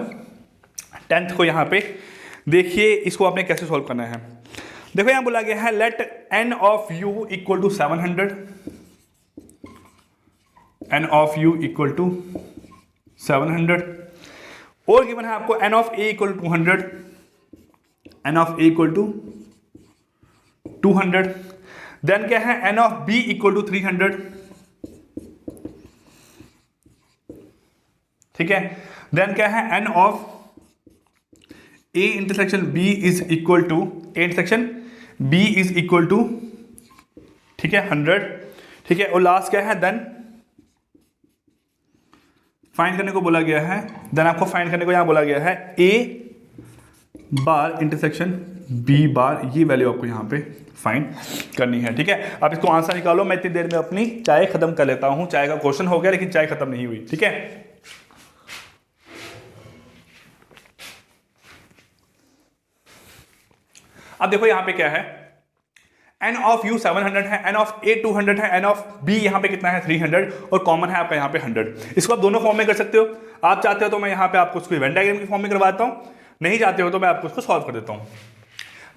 S1: 10 को यहाँ पे देखिए इसको आपने कैसे सॉल्व करना है। देखो यहाँ बोला गया है let n of u equal to 700, n of u equal to 700 और गिवन है आपको n of a equal to 200, n of a equal to 200। Then क्या है n of b equal to 300, ठीक है। देन क्या है n of a intersection b is equal to a intersection b is equal to, ठीक है, 100, ठीक है। और लास्ट क्या है देन फाइंड करने को बोला गया है, देन आपको फाइंड करने को यहां बोला गया है a बार इंटरसेक्शन b बार, ये वैल्यू आपको यहां पे फाइंड करनी है, ठीक है। आप इसको आंसर निकालो, मैं इतनी देर में अपनी चाय खत्म कर लेता हूं। चाय का क्वेश्चन हो गया लेकिन चाय खत्म नहीं हुई, ठीक है। अब देखो यहां पे क्या है, n ऑफ u 700 है, n ऑफ a 200 है, n ऑफ b यहां पे कितना है 300 और कॉमन है आपका यहां पे 100। इसको आप दोनों फॉर्म में कर सकते हो, आप चाहते हो तो मैं यहां पे आपको उसको वेन डायग्राम की फॉर्म में करवाता हूं, नहीं चाहते हो तो मैं आपको उसको सॉल्व कर देता हूं।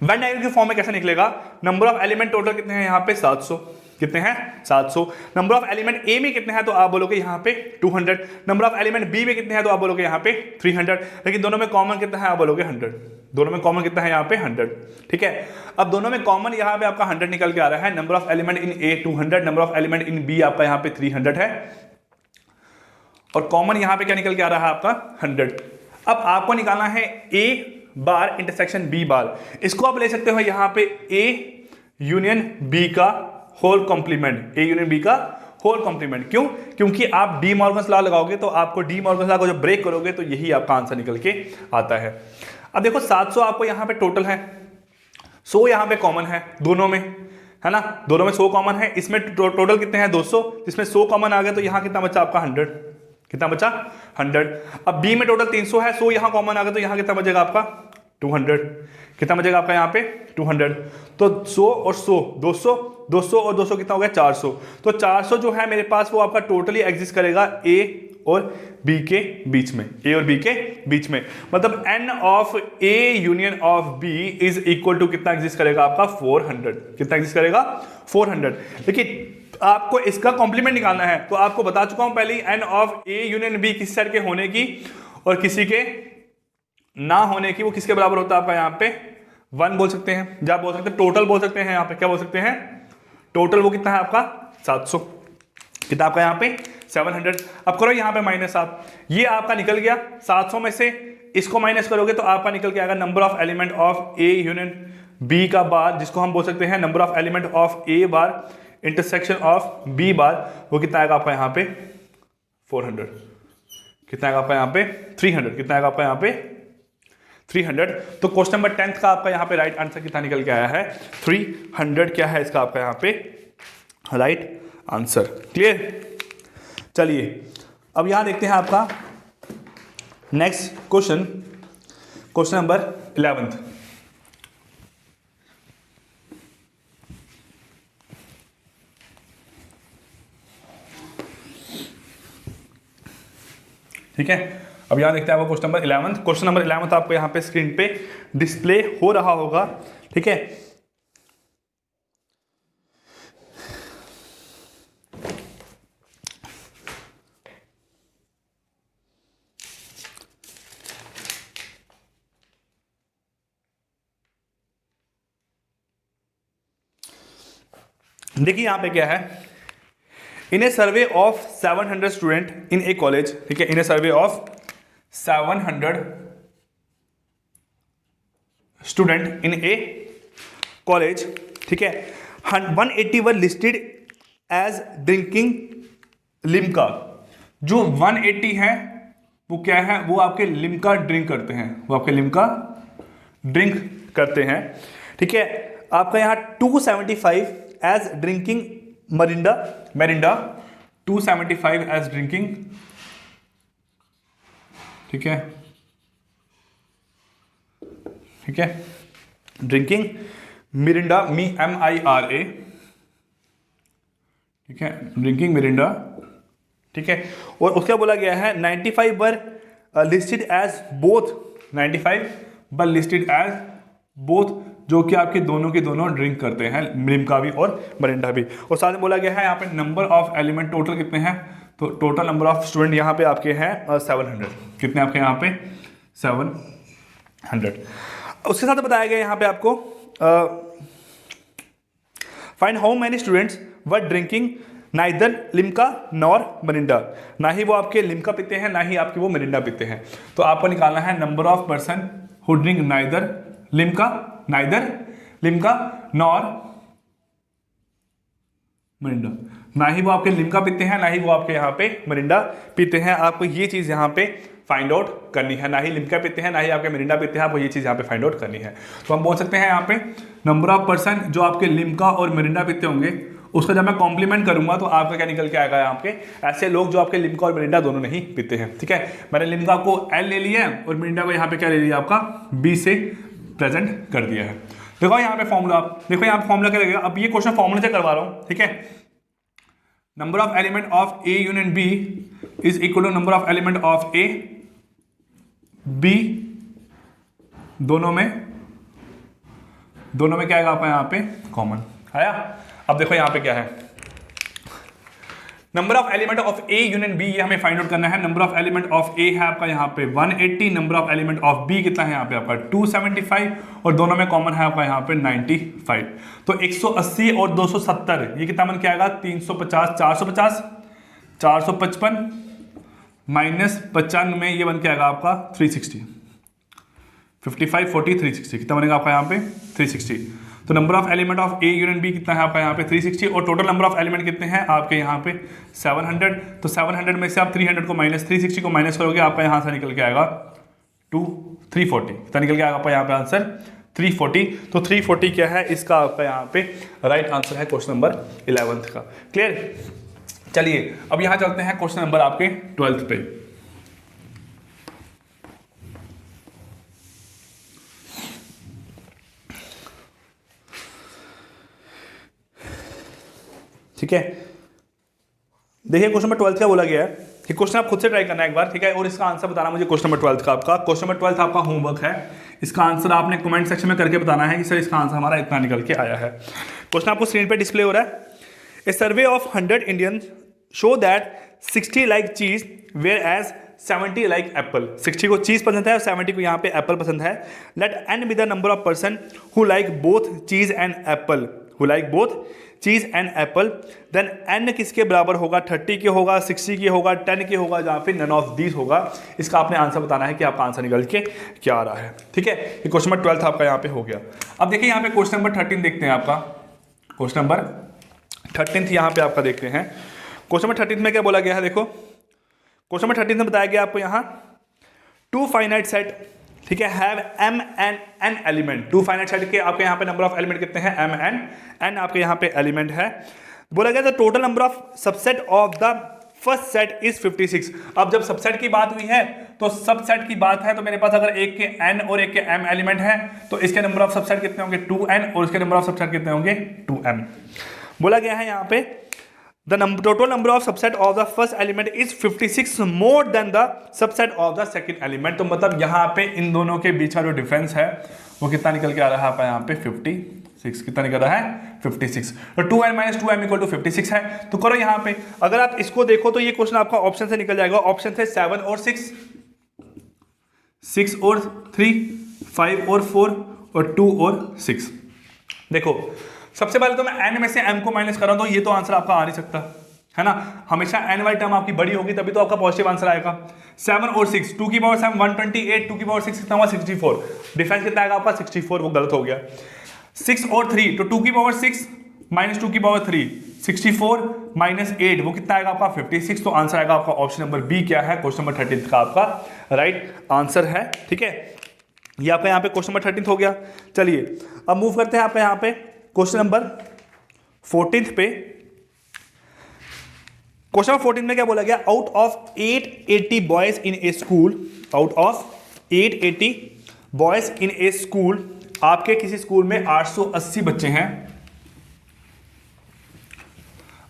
S1: वेन डायग्राम की फॉर्म में कैसे निकलेगा, नंबर ऑफ एलिमेंट टोटल कितने हैं यहाँ पे 700, कितने हैं 700। नंबर ऑफ एलिमेंट ए में कितने हैं तो आप बोलोगे यहाँ पे 200, नंबर ऑफ एलिमेंट बी में कितने हैं तो आप बोलोगे यहाँ पे 300, लेकिन दोनों में कॉमन कितना है आप बोलोगे 100, दोनों में कॉमन कितना है यहाँ पे 100, ठीक है। अब दोनों में कॉमन यहाँ पे आपका 100 निकल के आ रहा है। Number of element in A 200, number of element in B आपका यहाँ पे 300 है और कॉमन यहाँ पे क्या निकल के आ रहा है आपका 100। अब आपको निकालना है ए बार इंटरसेक्शन बी बार, इसको आप ले सकते हो यहाँ पे ए यूनियन बी का whole complement, A union B का होल कॉम्प्लीमेंट। क्यों? क्योंकि आप डी मॉर्गन्स लॉ लगाओगे तो आपको डी मॉर्गन्स लॉ को जब ब्रेक करोगे तो यही आपका आंसर निकल के आता है। अब देखो 700 आपको यहाँ पे टोटल है, 100 यहाँ पे कॉमन है दोनों में, है ना, दोनों में 100 कॉमन है, इसमें टोटल कितने हैं 200, जिसमें 100 कॉमन आ गया तो यहाँ कितना बचा आपका 100, कितना बचा 100। अब बी में टोटल 300 है, 100 यहाँ कॉमन आ गया तो यहाँ कितना बचेगा आपका 200, कितना बचेगा आपका यहाँ पे 200। तो 100 और 100 200, 200 और 200 कितना हो गया 400। तो 400 जो है मेरे पास वो आपका टोटली एग्जिस्ट करेगा ए और बी के बीच में, ए और बी के बीच में, मतलब n of A union of B is equal to कितना एग्जिस्ट करेगा आपका 400, कितना एग्जिस्ट करेगा 400। लेकिन आपको इसका कॉम्प्लीमेंट निकालना है तो आपको बता चुका हूं पहले ही n of A union B किस सेट के होने की और किसी के ना होने की, वो किसके बराबर होता है आपका यहाँ पे 1 बोल सकते हैं, या बोल सकते हैं टोटल बोल सकते हैं, यहाँ पे क्या बोल सकते हैं टोटल, वो कितना है आपका 700, कितना आपका यहाँ पे 700। अब करो यहाँ पे माइनस, आप ये आपका निकल गया 700 में से इसको माइनस करोगे तो आपका निकल के आएगा number of element of A union B का बार, जिसको हम बोल सकते हैं number of element of A bar intersection of B bar, वो कितना आएगा आपका यहाँ पे 400, कितना आएगा आपका यहाँ पे 300, कितना आएगा आपका यहाँ पे 300। तो क्वेश्चन नंबर 10 का आपका यहाँ पे राइट आंसर कितना निकल के आया है 300, क्या है इसका आपका यहाँ पे राइट आंसर। क्लियर? चलिए अब यहाँ देखते हैं आपका नेक्स्ट क्वेश्चन, क्वेश्चन नंबर 11। ठीक है, अब यहाँ देखते हैं आपको क्वेश्चन नंबर 11। क्वेश्चन नंबर 11 आपको यहाँ पे स्क्रीन पे डिस्प्ले हो रहा होगा। ठीक है, देखिए यहाँ पे क्या है, in a survey of 700 student in a college. ठीक है, in a survey of 700 student in a college. ठीक है, 180 were listed as drinking Limca. जो 180 है वो क्या है, वो आपके लिम्का ड्रिंक करते हैं, वो आपके लिम्का ड्रिंक करते हैं। ठीक है, आपका यहाँ 275 as drinking Mirinda, Mirinda 275 as drinking. ठीक है, ठीक है, ड्रिंकिंग मिरिंडा, MIRA। ठीक है, ड्रिंकिंग मिरिंडा। ठीक है, और उसका बोला गया है 95 वर लिस्टेड एज बोथ, 95 वर लिस्टेड एज बोथ, जो कि आपके दोनों के दोनों ड्रिंक करते हैं, लिम्का भी और मरिंडा भी। और साथ में बोला गया है यहाँ पे नंबर ऑफ एलिमेंट टोटल कितने हैं, तो टोटल नंबर ऑफ स्टूडेंट यहाँ पे आपके हैं 700। कितने आपके यहाँ पे 700। उसके साथ बताया गया यहाँ पे आपको find how many students were drinking neither Limca nor Mirinda. ना ही वो आपके लिम्का पीते हैं, ना ही आपके वो मरिंडा पीते हैं। तो आपको निकालना है number of person who drink neither Limca nor Mirinda. ना ही वो आपके लिम्का पीते हैं, ना ही वो आपके यहाँ पे मरिंडा पीते हैं। आपको ये चीज़ यहाँ पे फाइंड आउट करनी है। ना ही लिम्का पीते हैं, ना ही आपके मरिंडा पीते हैं, आपको ये चीज़ यहाँ पे फाइंड आउट करनी है। तो हम बोल सकते हैं यहाँ पे नंबर ऑफ पर्सन जो आपके लिम्का और मरिंडा पीते होंगे, उसका जब मैं कॉम्प्लीमेंट करूंगा तो आपका क्या निकल के आएगा, यहाँ पे ऐसे लोग जो आपके लिम्का और मरिंडा दोनों नहीं पीते हैं। ठीक है, मैंने लिम्का को L ले लिया है और मरिंडा को यहाँ पे क्या ले लिया, आपका B से प्रेजेंट कर दिया है। देखो यहाँ पे फॉर्मूला, देखो यहाँ पे फॉर्मूला क्या लगेगा। अब ये क्वेश्चन फॉर्मूला से करवा रहा हूँ। ठीक है, number of element of A union B is equal to number of element of A B, दोनों में क्या आएगा आपका यहाँ पे कॉमन आया। अब देखो यहाँ पे क्या है, number of element of A union B, ये हमें फाइंड आउट करना है। Number of element of A है आपका यहाँ पे 180, number of element of B कितना है यहाँ पे आपका 275, और दोनों में कॉमन है आपका यहाँ पे 95। तो 180 और 270 ये कितना बन के आएगा 350, 455 माइनस 95 ये बन के आएगा आपका 360, 55 40 360 कितना बनेगा आपका यहाँ पे 360। तो number of element of A union B कितना है आपका यहाँ पे 360, और टोटल नंबर ऑफ एलिमेंट कितने हैं आपके यहाँ पे 700। तो 700 में से आप 300 को माइनस 360 को माइनस करोगे, आपका यहाँ से निकल के आएगा 340। कितना निकल के आएगा आपका यहाँ पे आंसर 340। तो 340 क्या है इसका आपका यहाँ पे राइट आंसर है क्वेश्चन नंबर 11 का। क्लियर, चलिए अब यहाँ चलते हैं क्वेश्चन नंबर आपके 12 पे। ठीक है, देखिए क्वेश्चन नंबर 12 का बोला गया है कि क्वेश्चन आप खुद से ट्राई करना है एक बार। ठीक है, और इसका आंसर बताना मुझे क्वेश्चन नंबर 12 का। आपका क्वेश्चन नंबर 12 आपका होमवर्क है, इसका आंसर आपने कमेंट सेक्शन में करके बताना है कि सर इसका आंसर हमारा इतना निकल के आया है। क्वेश्चन आपको स्क्रीन पे डिस्प्ले हो रहा है। A survey of 100 Indians show that 60 like cheese whereas 70 like apple. 60 को चीज पसंद है और 70 को यहाँ पे एप्पल पसंद है। Let n be the number of person who like both cheese and apple, who like both cheese and apple. Then n किसके बराबर होगा, 30 के होगा, 60 के होगा, 10 के होगा, जहाँ पे नन ऑफ दीज होगा। इसका आपने आंसर बताना है कि आपका आंसर निकल के क्या आ रहा है। ठीक है, ये क्वेश्चन नंबर 12 आपका यहाँ पे हो गया। अब देखिए यहाँ पे क्वेश्चन नंबर 13 देखते हैं आपका। क्वेश्चन नंबर 13 यहाँ पे आपका देखते हैं। क्वेश्चन नंबर 13 में क्या बोला गया है, देखो क्वेश्चन नंबर 13 में बताया गया आपको यहाँ टू फाइनाइट सेट, ठीक है, have m and n element. Two finite set के आपके यहाँ पे नंबर ऑफ एलिमेंट कितने हैं, m and n आपके यहाँ पे एलिमेंट है। बोला गया the total number of subset of the first set is 56। अब जब सबसेट की बात हुई है तो सबसेट की बात है, तो मेरे पास अगर एक के n और एक के m एलिमेंट है तो इसके नंबर ऑफ सबसेट कितने होंगे 2n, और इसके नंबर ऑफ सबसेट कितने होंगे 2m। बोला गया है यहाँ पे total number of subset of the first element is 56 more than the subset of the second element। तो मतलब यहाँ पे इन दोनों के बीच का जो डिफरेंस है वो कितना निकल के आ रहा है आपका यहाँ पे 56। कितना निकल रहा है 56। तो 2n minus 2m equal to 56 है। तो करो यहाँ पे अगर आप इसको देखो तो ये क्वेश्चन आपका ऑप्शन से निकल जाएगा। ऑप्शन थे 7 और 6, 6 और 3, 5 और 4 और 2 और 6। देखो सबसे पहले तो मैं n में से m को माइनस कर रहा हूं तो ये तो आंसर आपका आ नहीं सकता है ना। हमेशा n वाली टर्म आपकी बड़ी होगी तभी तो आपका पॉजिटिव आंसर आएगा। 7 और 6, 2 की पावर 7 128, 2 की पावर 6 कितना हुआ 64। डिफरेंस कितना आएगा आपका 64, वो गलत हो गया। 6 और 3 तो 2 की पावर 6 माइनस 2 की पावर 3 64 माइनस 8 वो कितना आएगा आपका 56। तो आंसर आएगा आपका ऑप्शन नंबर बी। क्या है क्वेश्चन नंबर 13 का आपका राइट आंसर है। ठीक है, ये आपका यहाँ पे क्वेश्चन नंबर 13 हो गया। चलिए अब मूव करते हैं आप यहाँ पे क्वेश्चन नंबर 14 पे। क्वेश्चन नंबर 14 में क्या बोला गया, out of 880 boys in A school, out of 880 boys in A school, आपके किसी स्कूल में 880 बच्चे हैं।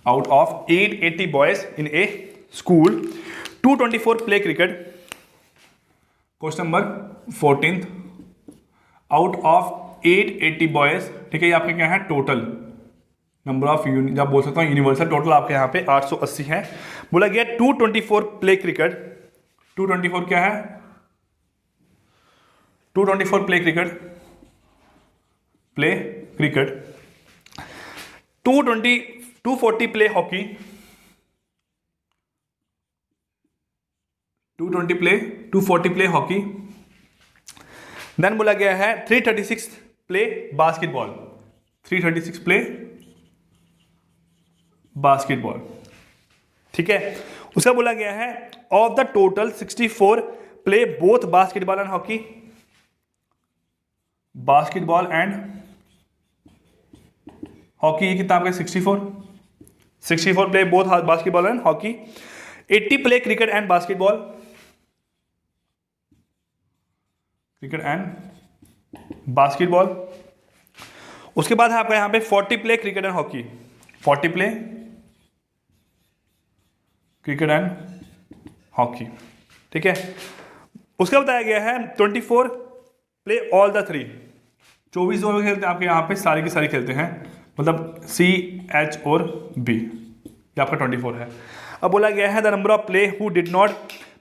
S1: Out of 880 boys in A school, 224 play cricket. Question number 14, out of 880 boys, ठीक है, ये आपके क्या है टोटल नंबर ऑफ जब बोल सकता हूँ यूनिवर्सल टोटल आपके यहाँ पे 880 है। बोला गया 224 प्ले क्रिकेट, 224 क्या है 224 play cricket, play cricket, 240 play hockey, 240 play hockey. Then बोला गया है 336 प्ले बास्केटबॉल, 336 प्ले बास्केटबॉल। ठीक है, उसका बोला गया है of the total 64 play both basketball and hockey, basketball and hockey. ये कितना आपका 64 play both basketball and hockey. 80 play cricket and basketball, cricket and basketball. उसके बाद है आपका यहां पे 40 play cricket and hockey, 40 play cricket and hockey. ठीक है, उसका बताया गया है 24 प्ले ऑल द 3, 24 ओवर खेलते हैं आपके यहाँ पे सारे के सारे खेलते हैं, मतलब सी एच और बी, ये आपका 24 है। अब बोला गया है the number of play who did not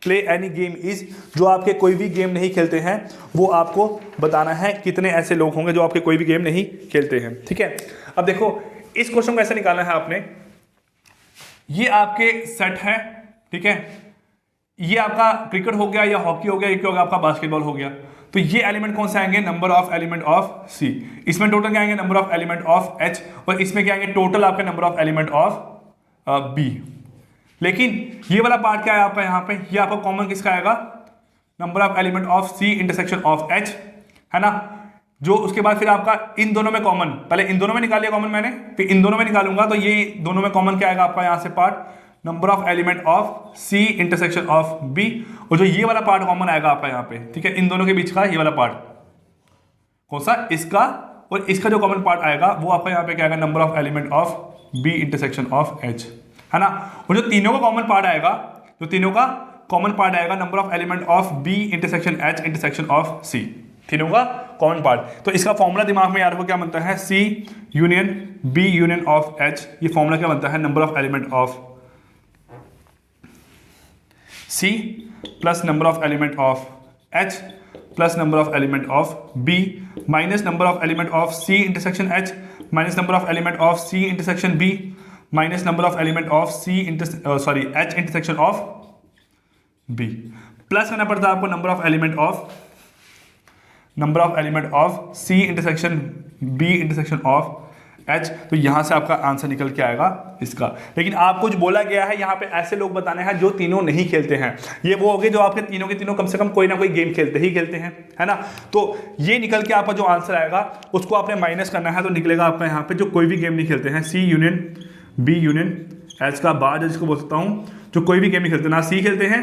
S1: play any game is, जो आपके कोई भी गेम नहीं खेलते हैं वो आपको बताना है कितने ऐसे लोग होंगे जो आपके कोई भी गेम नहीं खेलते हैं। ठीक है, अब देखो इस क्वेश्चन को ऐसे निकालना है आपने, ये आपके सेट है। ठीक है, ये आपका क्रिकेट हो गया या हॉकी हो गया, ये क्या हो गया आपका बास्केटबॉल हो गया। तो ये एलिमेंट कौन से आएंगे, number of element of C, इसमें टोटल क्या आएंगे number of element of H, और इसमें क्या आएंगे टोटल आपके number of element of B. लेकिन ये वाला पार्ट क्या है आपका यहाँ पे, ये आपका कॉमन किसका आएगा, number of element of C intersection of H, है ना। जो उसके बाद फिर आपका इन दोनों में कॉमन, पहले इन दोनों में निकाल लिया कॉमन मैंने, फिर इन दोनों में निकालूंगा तो ये दोनों में कॉमन क्या आएगा आपका यहाँ से part, number of element of C intersection of B, और जो ये वाला पार्ट कॉमन आएगा आपका यहाँ पे। ठीक है, इन दोनों के बीच का ये वाला पार्ट कौन सा, इसका और इसका जो कॉमन पार्ट आएगा वो आपका यहाँ पे क्या आएगा, number of element of B intersection of H, है ना। और जो तीनों का कॉमन पार्ट आएगा, जो तीनों का कॉमन पार्ट आएगा number of element of B intersection H intersection of C, तीनों का कॉमन पार्ट। तो इसका फॉर्मूला दिमाग में याद रखो क्या बनता है, C union B union of H. ये फॉर्मूला क्या बनता है, number of element of C plus number of element of H plus number of element of B minus number of element of C intersection H minus number of element of C intersection B minus number of element of C H intersection of B, plus करना पड़ता है आपको number of element of C intersection B intersection of H. तो यहां से आपका answer निकल के आएगा इसका। लेकिन आपको जो बोला गया है यहाँ पे ऐसे लोग बताने हैं जो तीनों नहीं खेलते हैं, ये वो हो गए जो आपके तीनों के तीनों कम से कम कोई ना कोई गेम खेलते हैं, है ना। तो ये निकल के आपका जो आंसर आएगा उसको आपने माइनस करना है, तो निकलेगा आपका यहाँ पे जो कोई भी गेम नहीं खेलते हैं, सी यूनियन बी यूनियन एच का बाद जिसको बोल सकता हूँ जो कोई भी गेम नहीं खेलते, ना सी खेलते हैं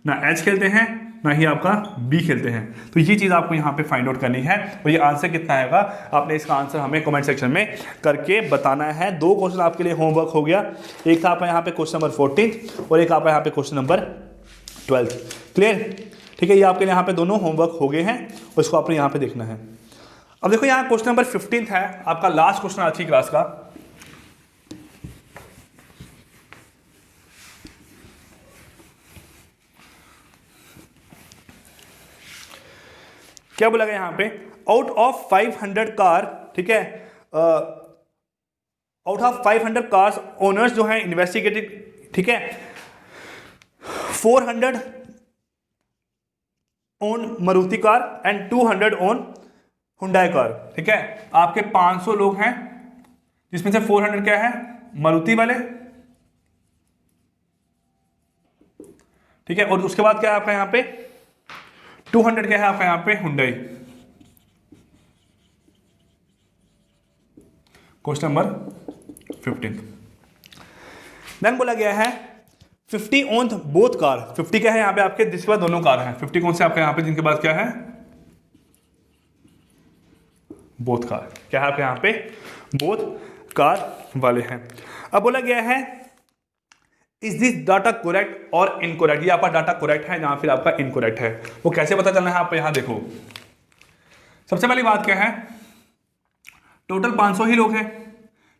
S1: ना एच खेलते हैं ना ही आपका बी खेलते हैं। तो ये चीज़ आपको यहाँ पे फाइंड आउट करनी है और ये आंसर कितना आएगा आपने इसका आंसर हमें कमेंट सेक्शन में करके बताना है। 2 क्वेश्चन आपके लिए होमवर्क हो गया, एक था आपका यहाँ पे क्वेश्चन नंबर 14 और एक आपका यहाँ पे क्वेश्चन नंबर 12। क्लियर? ठीक है, ये आपके लिए यहाँ पे दोनों होमवर्क हो गए हैं, उसको आपने यहाँ पे देखना है। अब देखो यहाँ क्वेश्चन नंबर 15 है आपका लास्ट क्वेश्चन आज की क्लास का। क्या बोला गया यहाँ पे, आउट ऑफ 500 कार, ठीक है, आउट ऑफ 500 कार्स ओनर्स जो हैं इन्वेस्टिगेटेड, ठीक है, 400 own Maruti car and 200 own Hyundai car. ठीक है, आपके 500 लोग हैं जिसमें से 400 क्या है, मारुति वाले, ठीक है, और उसके बाद क्या है आपका यहाँ पे 200 क्या है आपका यहाँ पे हुंडई। क्वेश्चन नंबर 15 देन बोला गया है 50 ओन बोथ कार। 50 क्या है यहाँ पे आपके जिसके बाद दोनों कार हैं। 50 कौन से आपके यहाँ पे जिनके पास क्या है, बोथ कार, क्या है आपके यहाँ पे बोथ कार वाले हैं। अब बोला गया है इज दिस डाटा करेक्ट और इनकरेक्ट, ये आपका डाटा करेक्ट है या फिर आपका इनकरेक्ट है, वो कैसे पता चलना है आप यहां देखो। सबसे पहली बात क्या है, टोटल 500 ही लोग हैं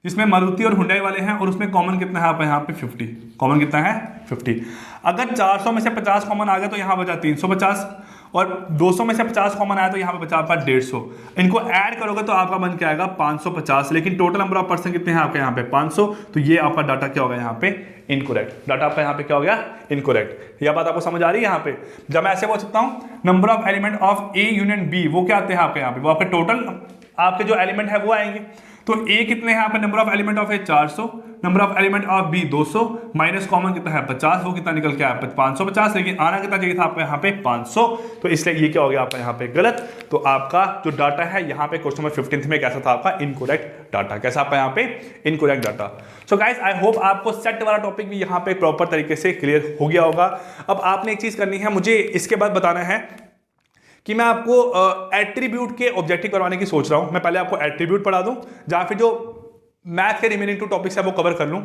S1: जिसमें मारुति और हुंडई वाले हैं और उसमें कॉमन कितना है आप यहाँ पे 50, कॉमन कितना है 50। अगर 400 में से 50 कॉमन आ गया तो यहाँ बचा 350 और 200 में से 50 कॉमन आया तो यहाँ पे बचा आपका 150। इनको ऐड करोगे तो आपका बन के आएगा 550, लेकिन टोटल नंबर ऑफ पर्सन कितने हैं आपके यहाँ पे 500, तो ये आपका डाटा क्या होगा यहाँ पे इनकरेक्ट। डाटा आपका यहाँ पे क्या हो गया इनकरेक्ट। यह बात आपको समझ आ रही है यहाँ पे। जब मैं ऐसे बोल सकता हूँ number of element of A union B, वो क्या आते हैं आपके यहाँ पे, वो आपके टोटल आपके जो एलिमेंट है वो आएंगे। तो ए कितने हैं आपके, number of element of A 400, number of element of B 200, minus common कितना है 50, वो कितना निकल के आया 550, लेकिन आना कितना चाहिए था आपको यहाँ पे 500, तो इसलिए ये क्या हो गया आपका यहाँ पे गलत। तो आपका जो डाटा है यहाँ पे क्वेश्चन नंबर 15 में कैसा था आपका इनकरेक्ट डाटा, कैसा आपका यहाँ पे incorrect data. So guys I hope आपको सेट वाला टॉपिक भी यहाँ पे प्रॉपर तरीके से क्लियर हो गया होगा। अब आपने एक चीज करनी है, मुझे इसके बाद बताना है कि मैं आपको एट्रीब्यूट के ऑब्जेक्टिव करवाने की सोच रहा हूं। मैं पहले आपको एट्रीब्यूट पढ़ा दूं, जहां फिर जो मैथ के रिमेनिंग 2 टॉपिक्स है वो कवर कर लूं,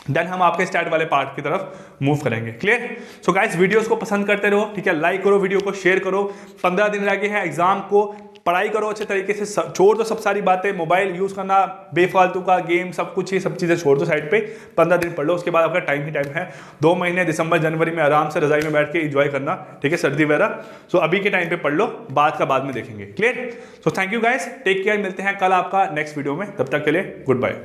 S1: देन हम आपके स्टैट वाले पार्ट की तरफ मूव करेंगे। क्लियर? सो गाइस वीडियोस को पसंद करते रहो, ठीक है, लाइक करो, वीडियो को शेयर करो। 15 दिन रह गए हैं एग्जाम को, पढ़ाई करो अच्छे तरीके से, छोड़ दो सब सारी बातें, मोबाइल यूज करना बेफालतू का, गेम सब कुछ, ये सब चीजें छोड़ दो साइड पे। 15 दिन पढ़ लो, उसके बाद आपका टाइम ही टाइम है। 2 महीने दिसंबर जनवरी में आराम से रजाई में बैठ के एंजॉय करना, ठीक है, सर्दी वगैरह। सो अभी के टाइम पे पढ़ लो, बाद का बाद में देखेंगे। Clear? So thank you guys, take care, मिलते हैं कल आपका नेक्स्ट वीडियो में, तब तक के लिए गुड बाय।